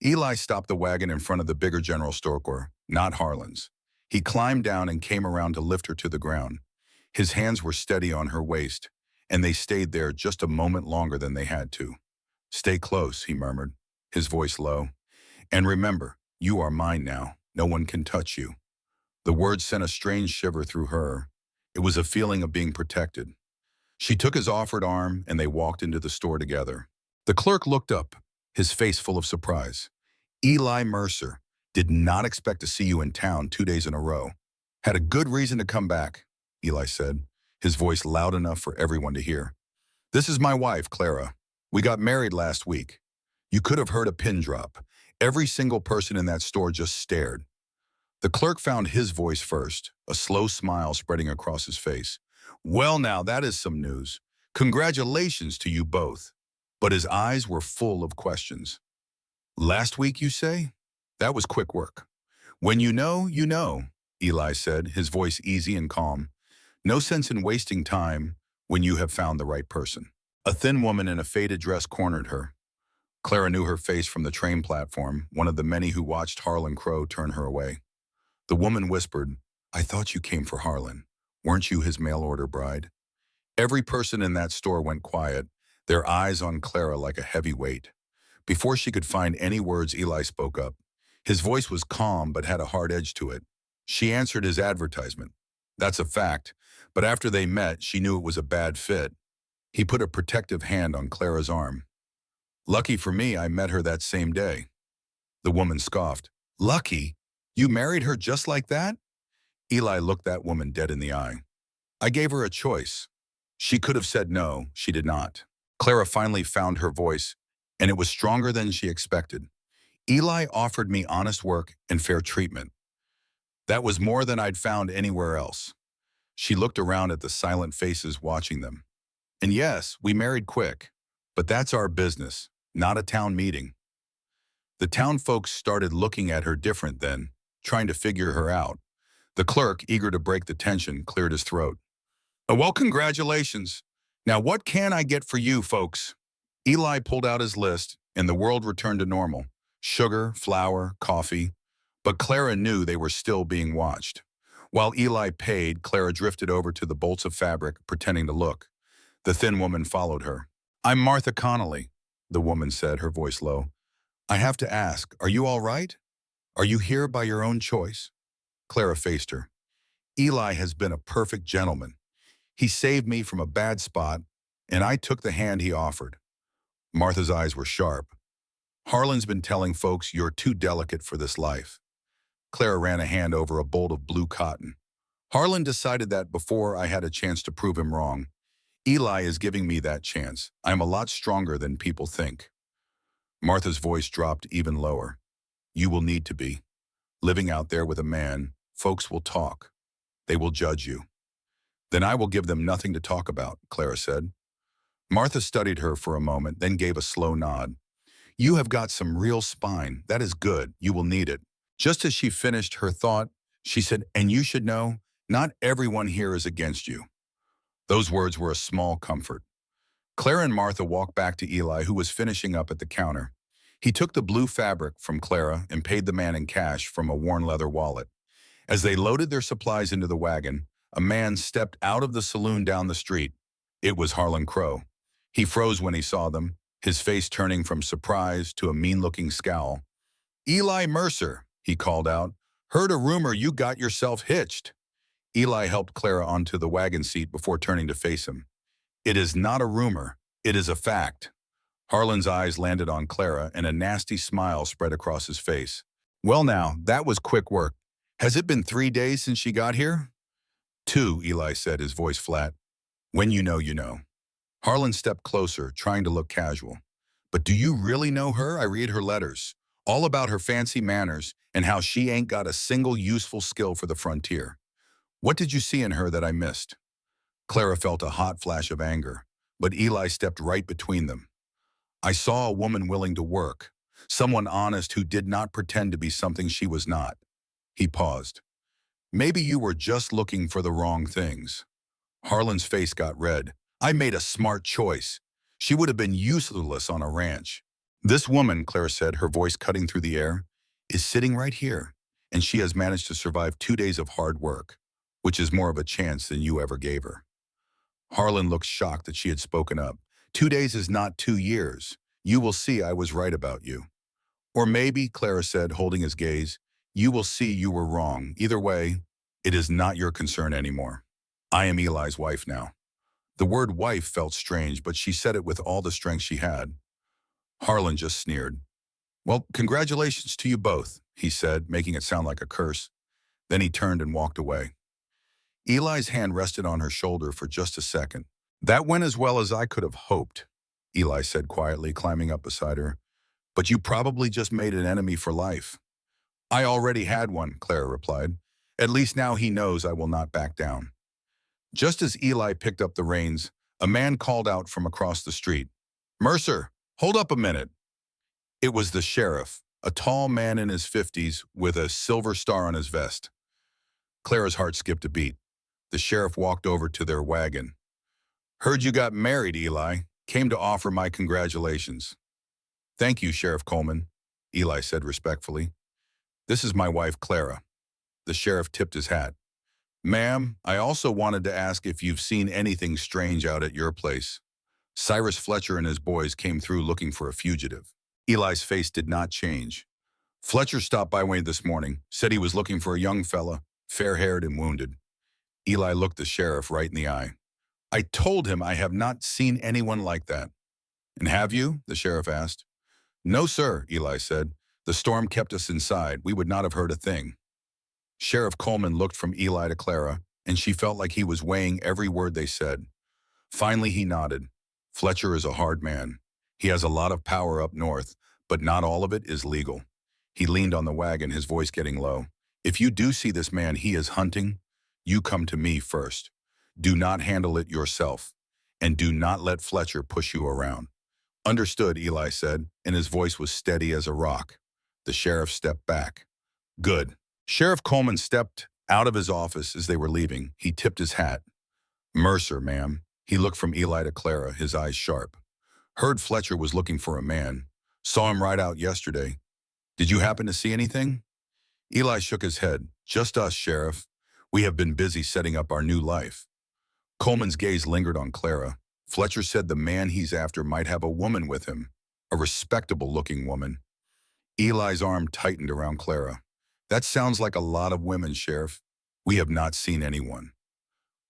Eli stopped the wagon in front of the bigger general store, not Harlan's. He climbed down and came around to lift her to the ground. His hands were steady on her waist, and they stayed there just a moment longer than they had to. "Stay close," he murmured, his voice low. "And remember, you are mine now. No one can touch you." The words sent a strange shiver through her. It was a feeling of being protected. She took his offered arm, and they walked into the store together. The clerk looked up, his face full of surprise. "Eli Mercer, did not expect to see you in town 2 days in a row." "Had a good reason to come back," Eli said, his voice loud enough for everyone to hear. "This is my wife, Clara. We got married last week." You could have heard a pin drop. Every single person in that store just stared. The clerk found his voice first, a slow smile spreading across his face. "Well now, that is some news. Congratulations to you both." But his eyes were full of questions. "Last week, you say? That was quick work." "When you know, you know," Eli said, his voice easy and calm. "No sense in wasting time when you have found the right person." A thin woman in a faded dress cornered her. Clara knew her face from the train platform, one of the many who watched Harlan Crow turn her away. The woman whispered, "I thought you came for Harlan. Weren't you his mail-order bride?" Every person in that store went quiet, their eyes on Clara like a heavy weight. Before she could find any words, Eli spoke up. His voice was calm but had a hard edge to it. She answered his advertisement. "That's a fact, but after they met, she knew it was a bad fit." He put a protective hand on Clara's arm. "Lucky for me, I met her that same day." The woman scoffed. "Lucky? You married her just like that?" Eli looked that woman dead in the eye. "I gave her a choice. She could have said no, she did not." Clara finally found her voice, and it was stronger than she expected. "Eli offered me honest work and fair treatment. That was more than I'd found anywhere else." She looked around at the silent faces watching them. "And yes, we married quick, but that's our business, not a town meeting." The town folks started looking at her different then, trying to figure her out. The clerk, eager to break the tension, cleared his throat. "Well, congratulations. Now what can I get for you folks?" Eli pulled out his list, and the world returned to normal. Sugar, flour, coffee. But Clara knew they were still being watched. While Eli paid, Clara drifted over to the bolts of fabric, pretending to look. The thin woman followed her. "I'm Martha Connolly," the woman said, her voice low. "I have to ask, are you all right? Are you here by your own choice?" Clara faced her. "Eli has been a perfect gentleman. He saved me from a bad spot, and I took the hand he offered. Martha's eyes were sharp. Harlan's been telling folks you're too delicate for this life. Clara ran a hand over a bolt of blue cotton. Harlan decided that before I had a chance to prove him wrong. Eli is giving me that chance. I'm a lot stronger than people think. Martha's voice dropped even lower. You will need to be. Living out there with a man, folks will talk. They will judge you. Then I will give them nothing to talk about, Clara said. Martha studied her for a moment, then gave a slow nod. You have got some real spine. That is good. You will need it. Just as she finished her thought, she said, and you should know, not everyone here is against you. Those words were a small comfort. Clara and Martha walked back to Eli, who was finishing up at the counter. He took the blue fabric from Clara and paid the man in cash from a worn leather wallet. As they loaded their supplies into the wagon, a man stepped out of the saloon down the street. It was Harlan Crow. He froze when he saw them, his face turning from surprise to a mean-looking scowl. Eli Mercer, he called out. Heard a rumor you got yourself hitched. Eli helped Clara onto the wagon seat before turning to face him. It is not a rumor. It is a fact. Harlan's eyes landed on Clara, and a nasty smile spread across his face. Well now, that was quick work. Has it been 3 days since she got here? 2, Eli said, his voice flat. When you know, you know. Harlan stepped closer, trying to look casual. But do you really know her? I read her letters. All about her fancy manners and how she ain't got a single useful skill for the frontier. What did you see in her that I missed? Clara felt a hot flash of anger, but Eli stepped right between them. I saw a woman willing to work, someone honest who did not pretend to be something she was not. He paused. Maybe you were just looking for the wrong things. Harlan's face got red. I made a smart choice. She would have been useless on a ranch. This woman, Clara said, her voice cutting through the air, is sitting right here, and she has managed to survive 2 days of hard work, which is more of a chance than you ever gave her. Harlan looked shocked that she had spoken up. 2 days is not 2 years. You will see I was right about you. Or maybe, Clara said, holding his gaze, you will see you were wrong. Either way, it is not your concern anymore. I am Eli's wife now. The word wife felt strange, but she said it with all the strength she had. Harlan just sneered. Well, congratulations to you both, he said, making it sound like a curse. Then he turned and walked away. Eli's hand rested on her shoulder for just a second. That went as well as I could have hoped, Eli said quietly, climbing up beside her. But you probably just made an enemy for life. I already had one, Clara replied. At least now he knows I will not back down. Just as Eli picked up the reins, a man called out from across the street. Mercer, hold up a minute. It was the sheriff, a tall man in his 50s with a silver star on his vest. Clara's heart skipped a beat. The sheriff walked over to their wagon. Heard you got married, Eli. Came to offer my congratulations. Thank you, Sheriff Coleman, Eli said respectfully. This is my wife, Clara. The sheriff tipped his hat. Ma'am, I also wanted to ask if you've seen anything strange out at your place. Cyrus Fletcher and his boys came through looking for a fugitive. Eli's face did not change. Fletcher stopped by Wayne this morning, said he was looking for a young fella, fair-haired and wounded. Eli looked the sheriff right in the eye. I told him I have not seen anyone like that. And have you? The sheriff asked. No, sir, Eli said. The storm kept us inside. We would not have heard a thing. Sheriff Coleman looked from Eli to Clara, and she felt like he was weighing every word they said. Finally, he nodded. Fletcher is a hard man. He has a lot of power up north, but not all of it is legal. He leaned on the wagon, his voice getting low. If you do see this man he is hunting, you come to me first. Do not handle it yourself, and do not let Fletcher push you around. Understood, Eli said, and his voice was steady as a rock. The sheriff stepped back. Good. Sheriff Coleman stepped out of his office as they were leaving. He tipped his hat. Mercer, ma'am. He looked from Eli to Clara, his eyes sharp. Heard Fletcher was looking for a man. Saw him ride out yesterday. Did you happen to see anything? Eli shook his head. Just us, Sheriff. We have been busy setting up our new life. Coleman's gaze lingered on Clara. Fletcher said the man he's after might have a woman with him, a respectable-looking woman. Eli's arm tightened around Clara. That sounds like a lot of women, Sheriff. We have not seen anyone.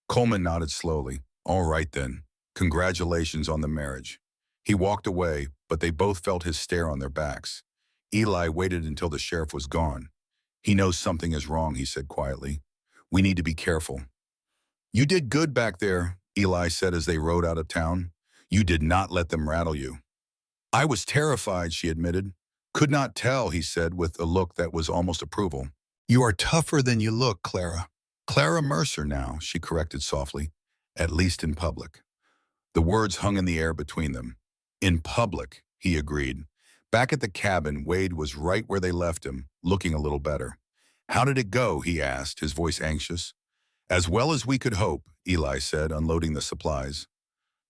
Coleman nodded slowly. All right, then. Congratulations on the marriage. He walked away, but they both felt his stare on their backs. Eli waited until the sheriff was gone. He knows something is wrong, he said quietly. We need to be careful. You did good back there, Eli said as they rode out of town. You did not let them rattle you. I was terrified, she admitted. Could not tell, he said with a look that was almost approval. You are tougher than you look, Clara. Clara Mercer now, she corrected softly, at least in public. The words hung in the air between them. In public, he agreed. Back at the cabin, Wade was right where they left him, looking a little better. How did it go, he asked, his voice anxious. As well as we could hope, Eli said, unloading the supplies.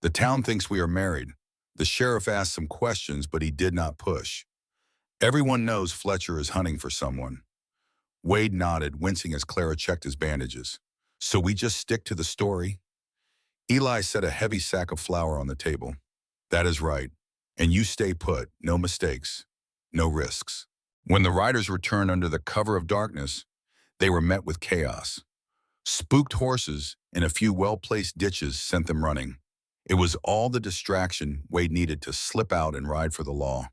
The town thinks we are married. The sheriff asked some questions, but he did not push. Everyone knows Fletcher is hunting for someone. Wade nodded, wincing as Clara checked his bandages. So we just stick to the story? Eli set a heavy sack of flour on the table. That is right. And you stay put, no mistakes, no risks. When the riders returned under the cover of darkness, they were met with chaos. Spooked horses and a few well-placed ditches sent them running. It was all the distraction Wade needed to slip out and ride for the law.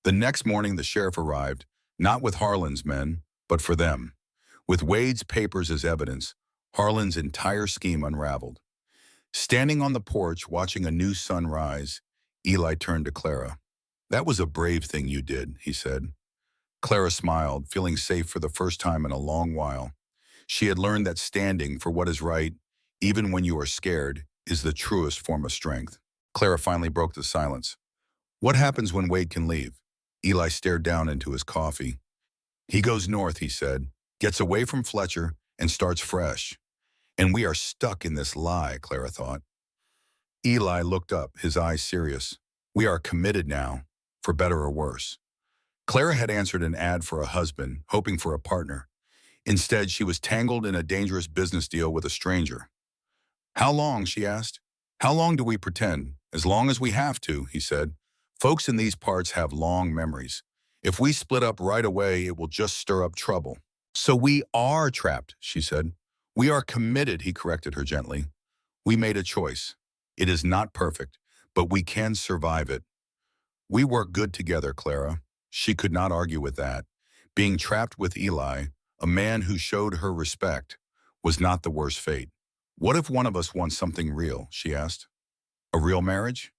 The next morning the sheriff arrived, not with Harlan's men, but for them. With Wade's papers as evidence, Harlan's entire scheme unraveled. Standing on the porch, watching a new sun rise, Eli turned to Clara. That was a brave thing you did, he said. Clara smiled, feeling safe for the first time in a long while. She had learned that standing for what is right, even when you are scared, is the truest form of strength. Clara finally broke the silence. What happens when Wade can leave? Eli stared down into his coffee. He goes north, he said, gets away from Fletcher, and starts fresh. And we are stuck in this lie, Clara thought. Eli looked up, his eyes serious. We are committed now, for better or worse. Clara had answered an ad for a husband, hoping for a partner. Instead, she was tangled in a dangerous business deal with a stranger. How long, she asked. How long do we pretend? As long as we have to, he said. Folks in these parts have long memories. If we split up right away, it will just stir up trouble. So we are trapped, she said. We are committed, he corrected her gently. We made a choice. It is not perfect, but we can survive it. We work good together, Clara. She could not argue with that. Being trapped with Eli, a man who showed her respect, was not the worst fate. What if one of us wants something real, she asked. A real marriage?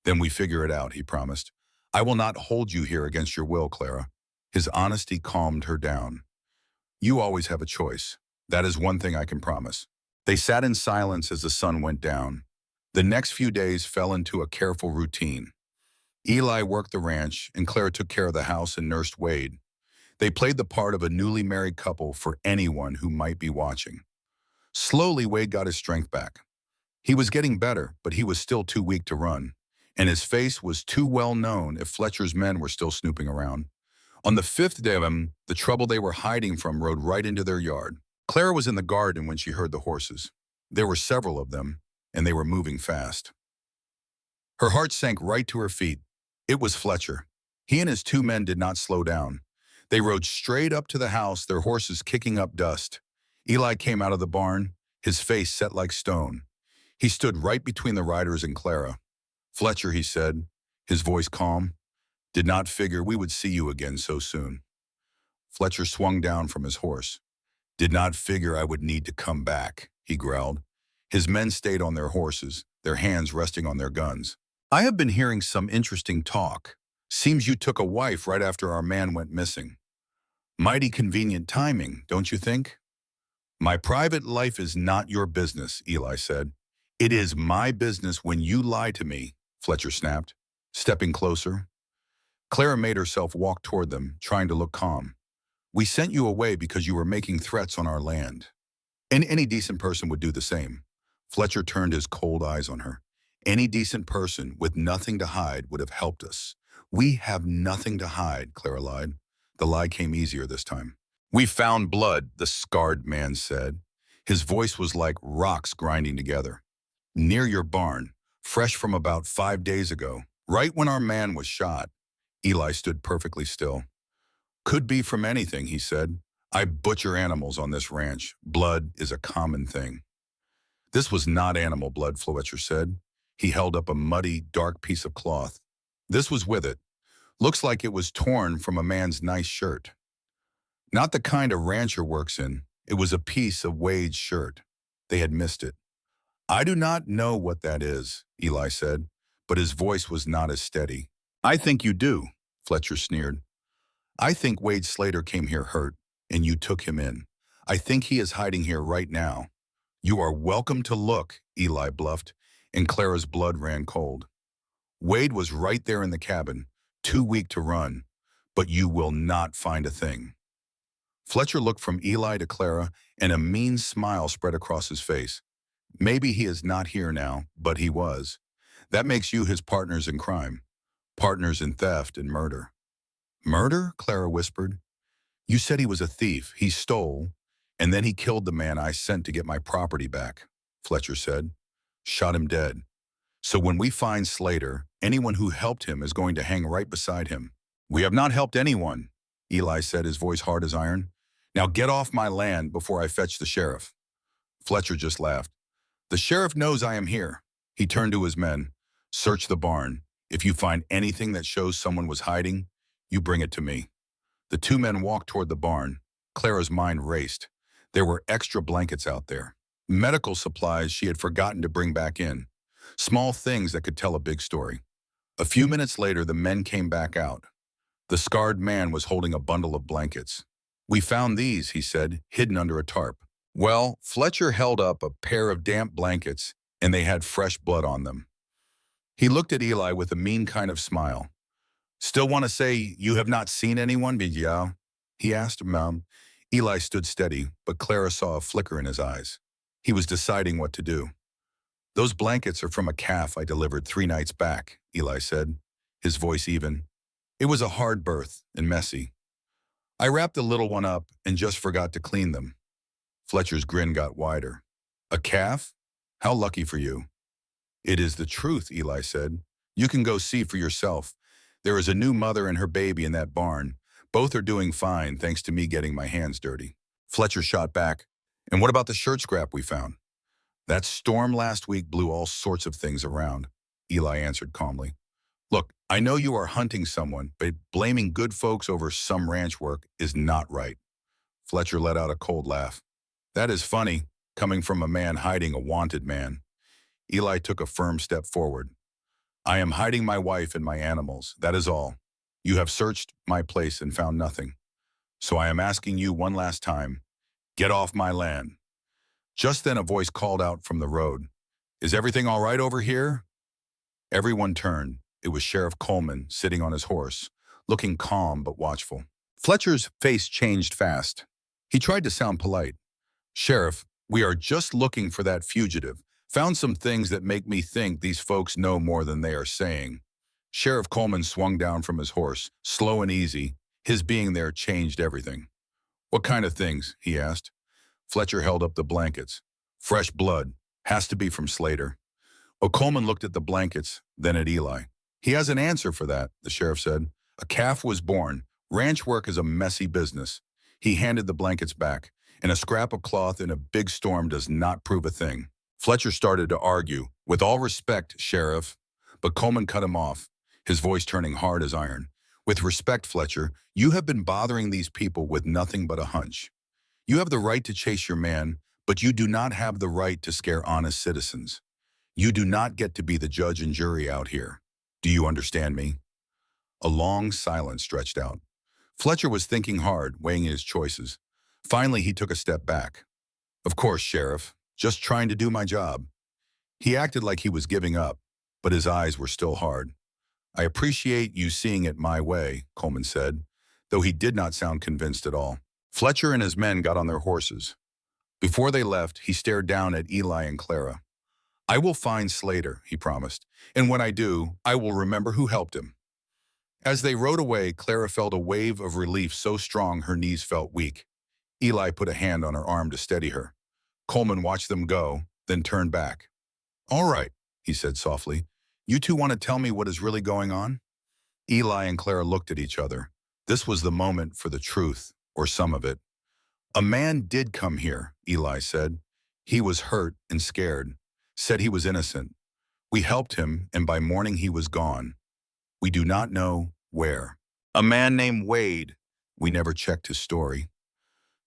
Then we figure it out, he promised. I will not hold you here against your will, Clara. His honesty calmed her down. You always have a choice. That is one thing I can promise. They sat in silence as the sun went down. The next few days fell into a careful routine. Eli worked the ranch, and Clara took care of the house and nursed Wade. They played the part of a newly married couple for anyone who might be watching. Slowly, Wade got his strength back. He was getting better, but he was still too weak to run, and his face was too well known if Fletcher's men were still snooping around. On the fifth day of them, the trouble they were hiding from rode right into their yard. Clara was in the garden when she heard the horses. There were several of them, and they were moving fast. Her heart sank right to her feet. It was Fletcher. He and his two men did not slow down. They rode straight up to the house, their horses kicking up dust. Eli came out of the barn, his face set like stone. He stood right between the riders and Clara. Fletcher, he said, his voice calm, did not figure we would see you again so soon. Fletcher swung down from his horse. Did not figure I would need to come back, he growled. His men stayed on their horses, their hands resting on their guns. I have been hearing some interesting talk. Seems you took a wife right after our man went missing. Mighty convenient timing, don't you think? My private life is not your business, Eli said. It is my business when you lie to me, Fletcher snapped, stepping closer. Clara made herself walk toward them, trying to look calm. We sent you away because you were making threats on our land. And any decent person would do the same. Fletcher turned his cold eyes on her. Any decent person with nothing to hide would have helped us. We have nothing to hide, Clara lied. The lie came easier this time. We found blood, the scarred man said. His voice was like rocks grinding together. Near your barn, fresh from about 5 days ago, right when our man was shot. Eli stood perfectly still. Could be from anything, he said. I butcher animals on this ranch. Blood is a common thing. This was not animal blood, Fletcher said. He held up a muddy, dark piece of cloth. This was with it. Looks like it was torn from a man's nice shirt. Not the kind a rancher works in. It was a piece of Wade's shirt. They had missed it. I do not know what that is, Eli said, but his voice was not as steady. I think you do, Fletcher sneered. I think Wade Slater came here hurt, and you took him in. I think he is hiding here right now. You are welcome to look, Eli bluffed, and Clara's blood ran cold. Wade was right there in the cabin, too weak to run, but you will not find a thing. Fletcher looked from Eli to Clara, and a mean smile spread across his face. Maybe he is not here now, but he was. That makes you his partners in crime, partners in theft and murder. Murder? Clara whispered. You said he was a thief. He stole, and then he killed the man I sent to get my property back, Fletcher said. Shot him dead. So when we find Slater, anyone who helped him is going to hang right beside him. We have not helped anyone, Eli said, his voice hard as iron. Now get off my land before I fetch the sheriff. Fletcher just laughed. The sheriff knows I am here. He turned to his men. Search the barn. If you find anything that shows someone was hiding, you bring it to me. The two men walked toward the barn. Clara's mind raced. There were extra blankets out there. Medical supplies she had forgotten to bring back in. Small things that could tell a big story. A few minutes later, the men came back out. The scarred man was holding a bundle of blankets. We found these, he said, hidden under a tarp. Well, Fletcher held up a pair of damp blankets, and they had fresh blood on them. He looked at Eli with a mean kind of smile. Still want to say you have not seen anyone, Bijiao? He asked. Eli stood steady, but Clara saw a flicker in his eyes. He was deciding what to do. Those blankets are from a calf I delivered 3 nights back, Eli said, his voice even. It was a hard birth and messy. I wrapped the little one up and just forgot to clean them. Fletcher's grin got wider. A calf? How lucky for you. It is the truth, Eli said. You can go see for yourself. There is a new mother and her baby in that barn. Both are doing fine, thanks to me getting my hands dirty. Fletcher shot back. And what about the shirt scrap we found? That storm last week blew all sorts of things around, Eli answered calmly. Look, I know you are hunting someone, but blaming good folks over some ranch work is not right. Fletcher let out a cold laugh. That is funny, coming from a man hiding a wanted man. Eli took a firm step forward. I am hiding my wife and my animals, that is all. You have searched my place and found nothing. So I am asking you one last time, get off my land. Just then a voice called out from the road. Is everything all right over here? Everyone turned. It was Sheriff Coleman sitting on his horse, looking calm but watchful. Fletcher's face changed fast. He tried to sound polite. Sheriff, we are just looking for that fugitive. Found some things that make me think these folks know more than they are saying. Sheriff Coleman swung down from his horse, slow and easy. His being there changed everything. What kind of things? He asked. Fletcher held up the blankets. Fresh blood. Has to be from Slater. Coleman looked at the blankets, then at Eli. He has an answer for that, the sheriff said. A calf was born. Ranch work is a messy business. He handed the blankets back, and a scrap of cloth in a big storm does not prove a thing. Fletcher started to argue. With all respect, Sheriff. But Coleman cut him off, his voice turning hard as iron. With respect, Fletcher, you have been bothering these people with nothing but a hunch. You have the right to chase your man, but you do not have the right to scare honest citizens. You do not get to be the judge and jury out here. Do you understand me? A long silence stretched out. Fletcher was thinking hard, weighing his choices. Finally, he took a step back. Of course, Sheriff. Just trying to do my job. He acted like he was giving up, but his eyes were still hard. I appreciate you seeing it my way, Coleman said, though he did not sound convinced at all. Fletcher and his men got on their horses. Before they left, he stared down at Eli and Clara. I will find Slater, he promised, and when I do, I will remember who helped him. As they rode away, Clara felt a wave of relief so strong her knees felt weak. Eli put a hand on her arm to steady her. Coleman watched them go, then turned back. All right, he said softly. You two want to tell me what is really going on? Eli and Clara looked at each other. This was the moment for the truth, or some of it. A man did come here, Eli said. He was hurt and scared. Said he was innocent. We helped him, and by morning he was gone. We do not know where. A man named Wade. We never checked his story.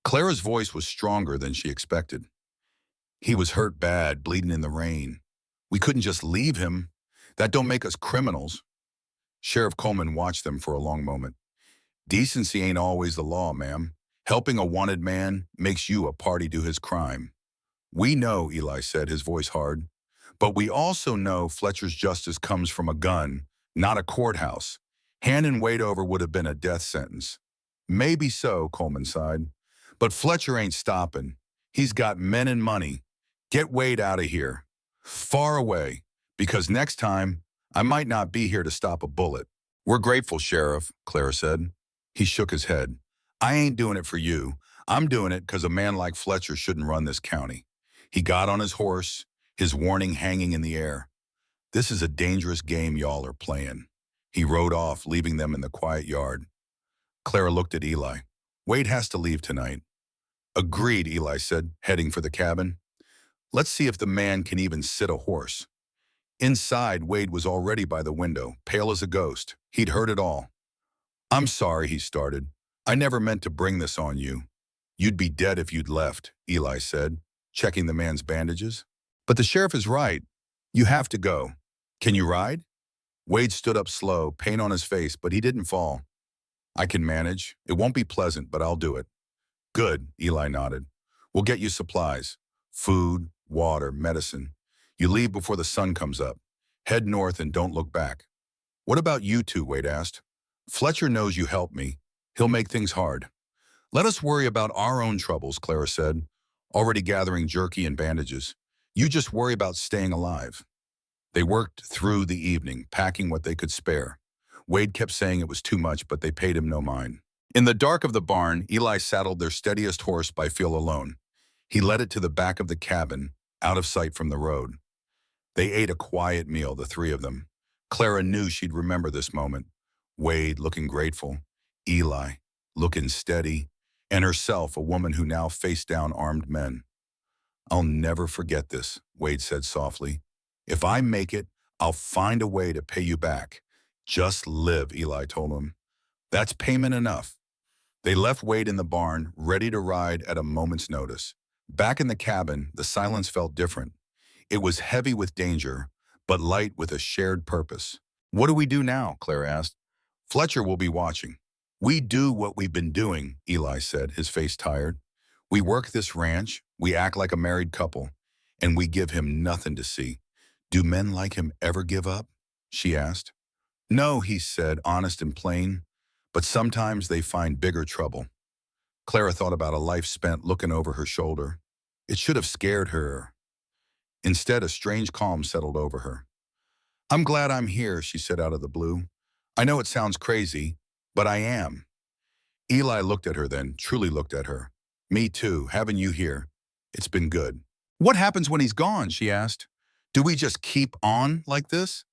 Clara's voice was stronger than she expected. He was hurt bad, bleeding in the rain. We couldn't just leave him. That don't make us criminals. Sheriff Coleman watched them for a long moment. Decency ain't always the law, ma'am. Helping a wanted man makes you a party to his crime. We know, Eli said, his voice hard. But we also know Fletcher's justice comes from a gun, not a courthouse. Handing Wade over would have been a death sentence. Maybe so, Coleman sighed. But Fletcher ain't stopping. He's got men and money. Get Wade out of here. Far away. Because next time, I might not be here to stop a bullet. We're grateful, Sheriff, Clara said. He shook his head. I ain't doing it for you. I'm doing it because a man like Fletcher shouldn't run this county. He got on his horse, his warning hanging in the air. This is a dangerous game y'all are playing. He rode off, leaving them in the quiet yard. Clara looked at Eli. Wade has to leave tonight. Agreed, Eli said, heading for the cabin. Let's see if the man can even sit a horse. Inside, Wade was already by the window, pale as a ghost. He'd heard it all. I'm sorry, he started. I never meant to bring this on you. You'd be dead if you'd left, Eli said, checking the man's bandages. But the sheriff is right. You have to go. Can you ride? Wade stood up slow, pain on his face, but he didn't fall. I can manage. It won't be pleasant, but I'll do it. Good, Eli nodded. We'll get you supplies. Food, water, medicine. You leave before the sun comes up. Head north and don't look back. What about you two, Wade asked. Fletcher knows you helped me. He'll make things hard. Let us worry about our own troubles, Clara said, already gathering jerky and bandages. You just worry about staying alive. They worked through the evening, packing what they could spare. Wade kept saying it was too much, but they paid him no mind. In the dark of the barn, Eli saddled their steadiest horse by feel alone. He led it to the back of the cabin, out of sight from the road. They ate a quiet meal, the three of them. Clara knew she'd remember this moment. Wade looking grateful, Eli looking steady, and herself a woman who now faced down armed men. I'll never forget this, Wade said softly. If I make it, I'll find a way to pay you back. Just live, Eli told him. That's payment enough. They left Wade in the barn, ready to ride at a moment's notice. Back in the cabin, the silence felt different. It was heavy with danger, but light with a shared purpose. What do we do now? Claire asked. Fletcher will be watching. We do what we've been doing, Eli said, his face tired. We work this ranch, we act like a married couple, and we give him nothing to see. Do men like him ever give up? She asked. No, he said, honest and plain, but sometimes they find bigger trouble. Clara thought about a life spent looking over her shoulder. It should have scared her. Instead, a strange calm settled over her. I'm glad I'm here, she said out of the blue. I know it sounds crazy, but I am. Eli looked at her then, truly looked at her. Me too, having you here. It's been good. What happens when he's gone? She asked. Do we just keep on like this?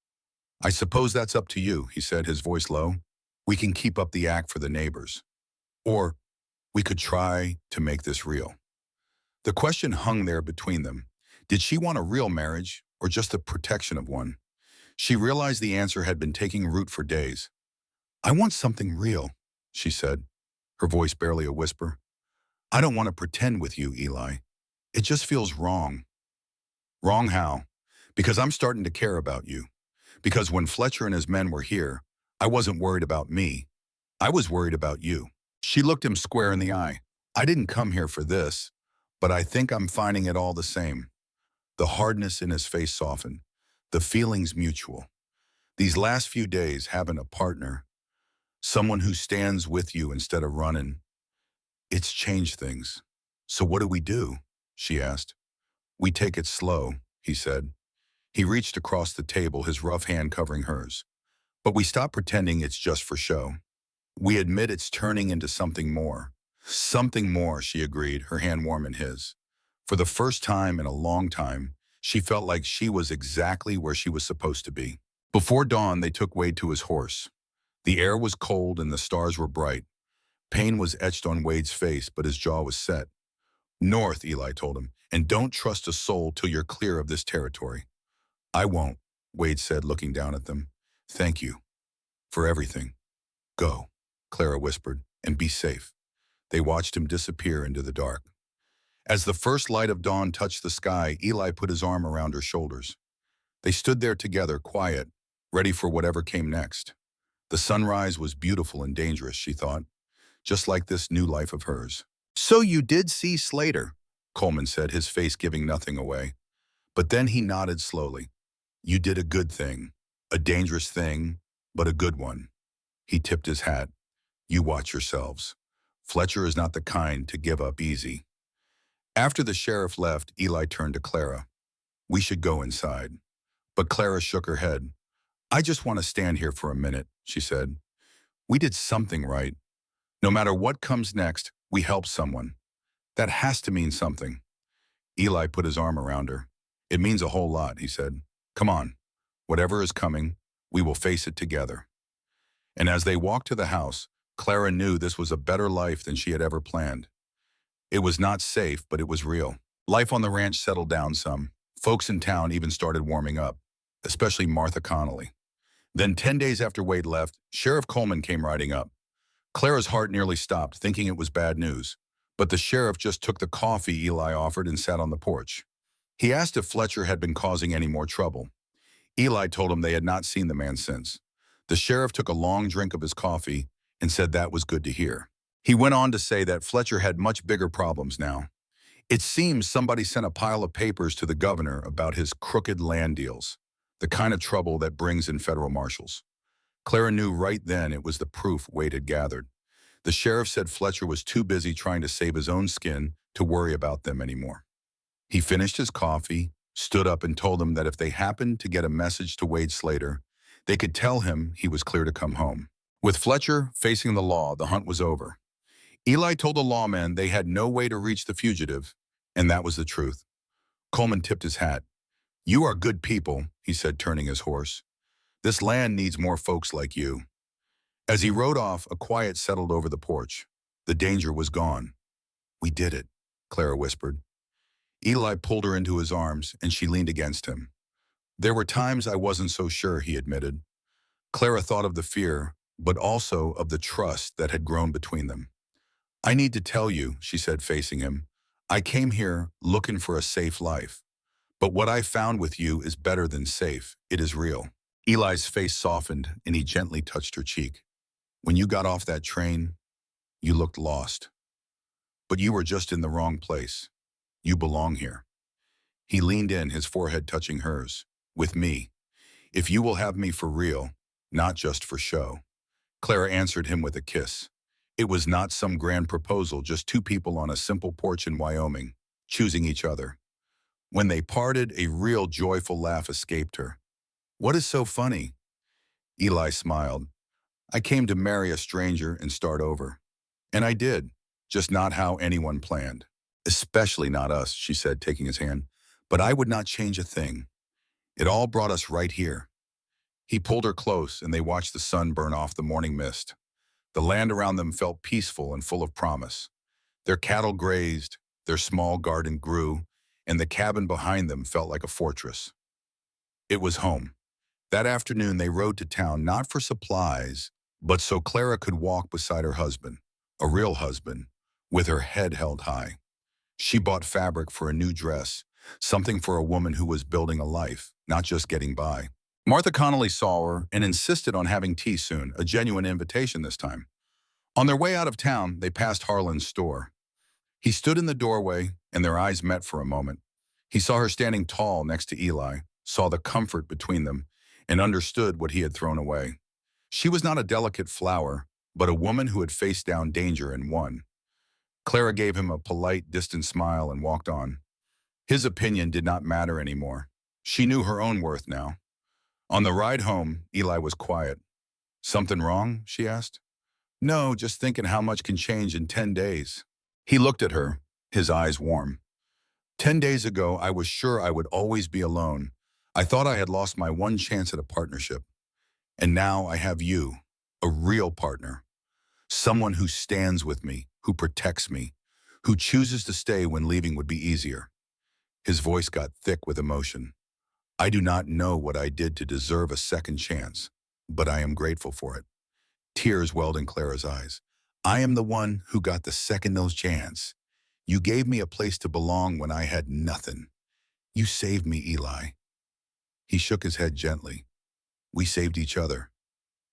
I suppose that's up to you, he said, his voice low. We can keep up the act for the neighbors. Or we could try to make this real. The question hung there between them. Did she want a real marriage or just the protection of one? She realized the answer had been taking root for days. I want something real, she said, her voice barely a whisper. I don't want to pretend with you, Eli. It just feels wrong. Wrong how? Because I'm starting to care about you. Because when Fletcher and his men were here, I wasn't worried about me. I was worried about you. She looked him square in the eye. I didn't come here for this, but I think I'm finding it all the same. The hardness in his face softened. The feelings mutual. These last few days, having a partner, someone who stands with you instead of running, it's changed things. So what do? She asked. We take it slow, he said. He reached across the table, his rough hand covering hers. But we stop pretending it's just for show. We admit it's turning into something more. Something more, she agreed, her hand warm in his. For the first time in a long time, she felt like she was exactly where she was supposed to be. Before dawn, they took Wade to his horse. The air was cold and the stars were bright. Pain was etched on Wade's face, but his jaw was set. North, Eli told him, and don't trust a soul till you're clear of this territory. I won't. Wade said, looking down at them. Thank you for everything. Go, Clara whispered, and be safe. They watched him disappear into the dark. As the first light of dawn touched the sky, Eli put his arm around her shoulders. They stood there together, quiet, ready for whatever came next. The sunrise was beautiful and dangerous, she thought, just like this new life of hers. So you did see Slater, Coleman said, his face giving nothing away. But then he nodded slowly. You did a good thing, a dangerous thing, but a good one. He tipped his hat. You watch yourselves. Fletcher is not the kind to give up easy. After the sheriff left, Eli turned to Clara. We should go inside. But Clara shook her head. I just want to stand here for a minute, she said. We did something right. No matter what comes next, we helped someone. That has to mean something. Eli put his arm around her. It means a whole lot, he said. Come on. Whatever is coming, we will face it together. And as they walked to the house, Clara knew this was a better life than she had ever planned. It was not safe, but it was real. Life on the ranch settled down some. Folks in town even started warming up, especially Martha Connolly. Then 10 days after Wade left, Sheriff Coleman came riding up. Clara's heart nearly stopped, thinking it was bad news. But the sheriff just took the coffee Eli offered and sat on the porch. He asked if Fletcher had been causing any more trouble. Eli told him they had not seen the man since. The sheriff took a long drink of his coffee and said that was good to hear. He went on to say that Fletcher had much bigger problems now. It seems somebody sent a pile of papers to the governor about his crooked land deals, the kind of trouble that brings in federal marshals. Clara knew right then it was the proof Wade had gathered. The sheriff said Fletcher was too busy trying to save his own skin to worry about them anymore. He finished his coffee, stood up and told them that if they happened to get a message to Wade Slater, they could tell him he was clear to come home. With Fletcher facing the law, the hunt was over. Eli told the lawmen they had no way to reach the fugitive, and that was the truth. Coleman tipped his hat. You are good people, he said, turning his horse. This land needs more folks like you. As he rode off, a quiet settled over the porch. The danger was gone. We did it, Clara whispered. Eli pulled her into his arms, and she leaned against him. There were times I wasn't so sure, he admitted. Clara thought of the fear, but also of the trust that had grown between them. I need to tell you, she said, facing him. I came here looking for a safe life. But what I found with you is better than safe. It is real. Eli's face softened, and he gently touched her cheek. When you got off that train, you looked lost. But you were just in the wrong place. You belong here. He leaned in, his forehead touching hers. With me. If you will have me for real, not just for show. Clara answered him with a kiss. It was not some grand proposal, just two people on a simple porch in Wyoming, choosing each other. When they parted, a real joyful laugh escaped her. What is so funny? Eli smiled. I came to marry a stranger and start over. And I did, just not how anyone planned. Especially not us, she said, taking his hand. But I would not change a thing. It all brought us right here. He pulled her close, and they watched the sun burn off the morning mist. The land around them felt peaceful and full of promise. Their cattle grazed, their small garden grew, and the cabin behind them felt like a fortress. It was home. That afternoon, they rode to town not for supplies, but so Clara could walk beside her husband, a real husband, with her head held high. She bought fabric for a new dress, something for a woman who was building a life, not just getting by. Martha Connolly saw her and insisted on having tea soon, a genuine invitation this time. On their way out of town, they passed Harlan's store. He stood in the doorway, and their eyes met for a moment. He saw her standing tall next to Eli, saw the comfort between them, and understood what he had thrown away. She was not a delicate flower, but a woman who had faced down danger and won. Clara gave him a polite, distant smile and walked on. His opinion did not matter anymore. She knew her own worth now. On the ride home, Eli was quiet. Something wrong? She asked. No, just thinking how much can change in 10 days. He looked at her, his eyes warm. 10 days ago, I was sure I would always be alone. I thought I had lost my one chance at a partnership. And now I have you, a real partner. Someone who stands with me, who protects me, who chooses to stay when leaving would be easier. His voice got thick with emotion. I do not know what I did to deserve a second chance, but I am grateful for it. Tears welled in Clara's eyes. I am the one who got the second chance. You gave me a place to belong when I had nothing. You saved me, Eli. He shook his head gently. We saved each other.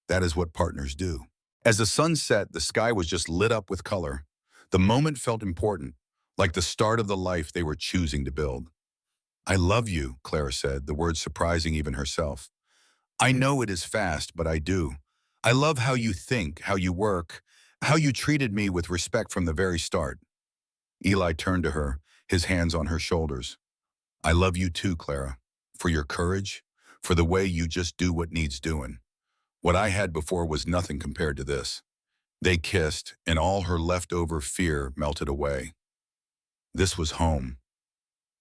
That is what partners do. As the sun set, the sky was just lit up with color. The moment felt important, like the start of the life they were choosing to build. I love you, Clara said, the words surprising even herself. I know it is fast, but I do. I love how you think, how you work, how you treated me with respect from the very start. Eli turned to her, his hands on her shoulders. I love you too, Clara, for your courage, for the way you just do what needs doing. What I had before was nothing compared to this. They kissed, and all her leftover fear melted away. This was home.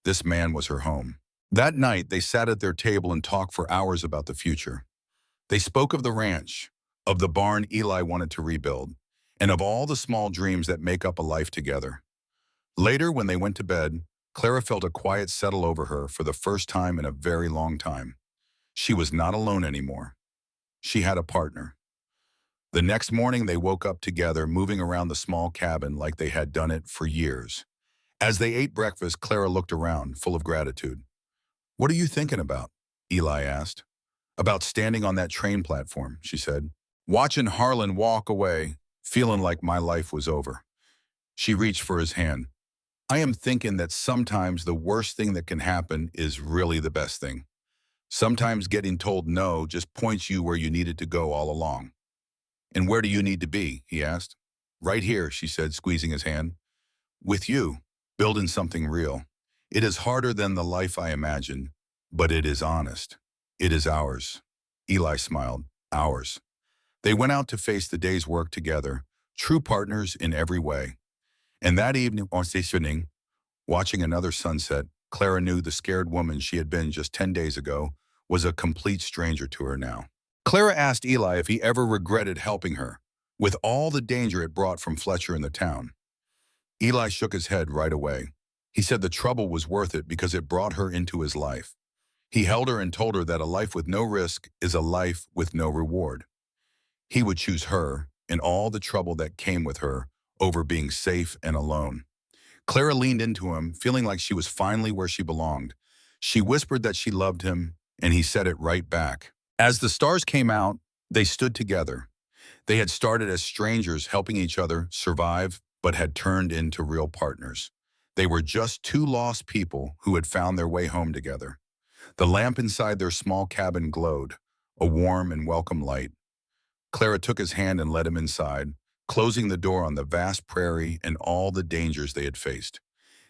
This man was her home. That night, they sat at their table and talked for hours about the future. They spoke of the ranch, of the barn Eli wanted to rebuild, and of all the small dreams that make up a life together. Later, when they went to bed, Clara felt a quiet settle over her for the first time in a very long time. She was not alone anymore. She had a partner. The next morning, they woke up together, moving around the small cabin like they had done it for years. As they ate breakfast, Clara looked around, full of gratitude. What are you thinking about? Eli asked. About standing on that train platform, she said. Watching Harlan walk away, feeling like my life was over. She reached for his hand. I am thinking that sometimes the worst thing that can happen is really the best thing. Sometimes getting told no just points you where you needed to go all along. And where do you need to be? He asked. Right here, she said, squeezing his hand. With you, building something real. It is harder than the life I imagined, but it is honest. It is ours. Eli smiled. Ours. They went out to face the day's work together, true partners in every way. And that evening, watching another sunset, Clara knew the scared woman she had been just 10 days ago was a complete stranger to her now. Clara asked Eli if he ever regretted helping her, with all the danger it brought from Fletcher in the town. Eli shook his head right away. He said the trouble was worth it because it brought her into his life. He held her and told her that a life with no risk is a life with no reward. He would choose her and all the trouble that came with her over being safe and alone. Clara leaned into him, feeling like she was finally where she belonged. She whispered that she loved him, and he said it right back. As the stars came out, they stood together. They had started as strangers helping each other survive, but had turned into real partners. They were just two lost people who had found their way home together. The lamp inside their small cabin glowed, a warm and welcome light. Clara took his hand and led him inside, closing the door on the vast prairie and all the dangers they had faced.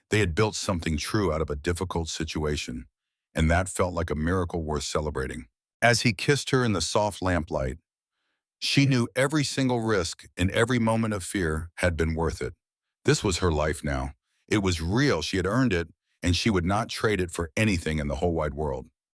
They had built something true out of a difficult situation, and that felt like a miracle worth celebrating. As he kissed her in the soft lamplight, she knew every single risk and every moment of fear had been worth it. This was her life now. It was real, she had earned it, and she would not trade it for anything in the whole wide world.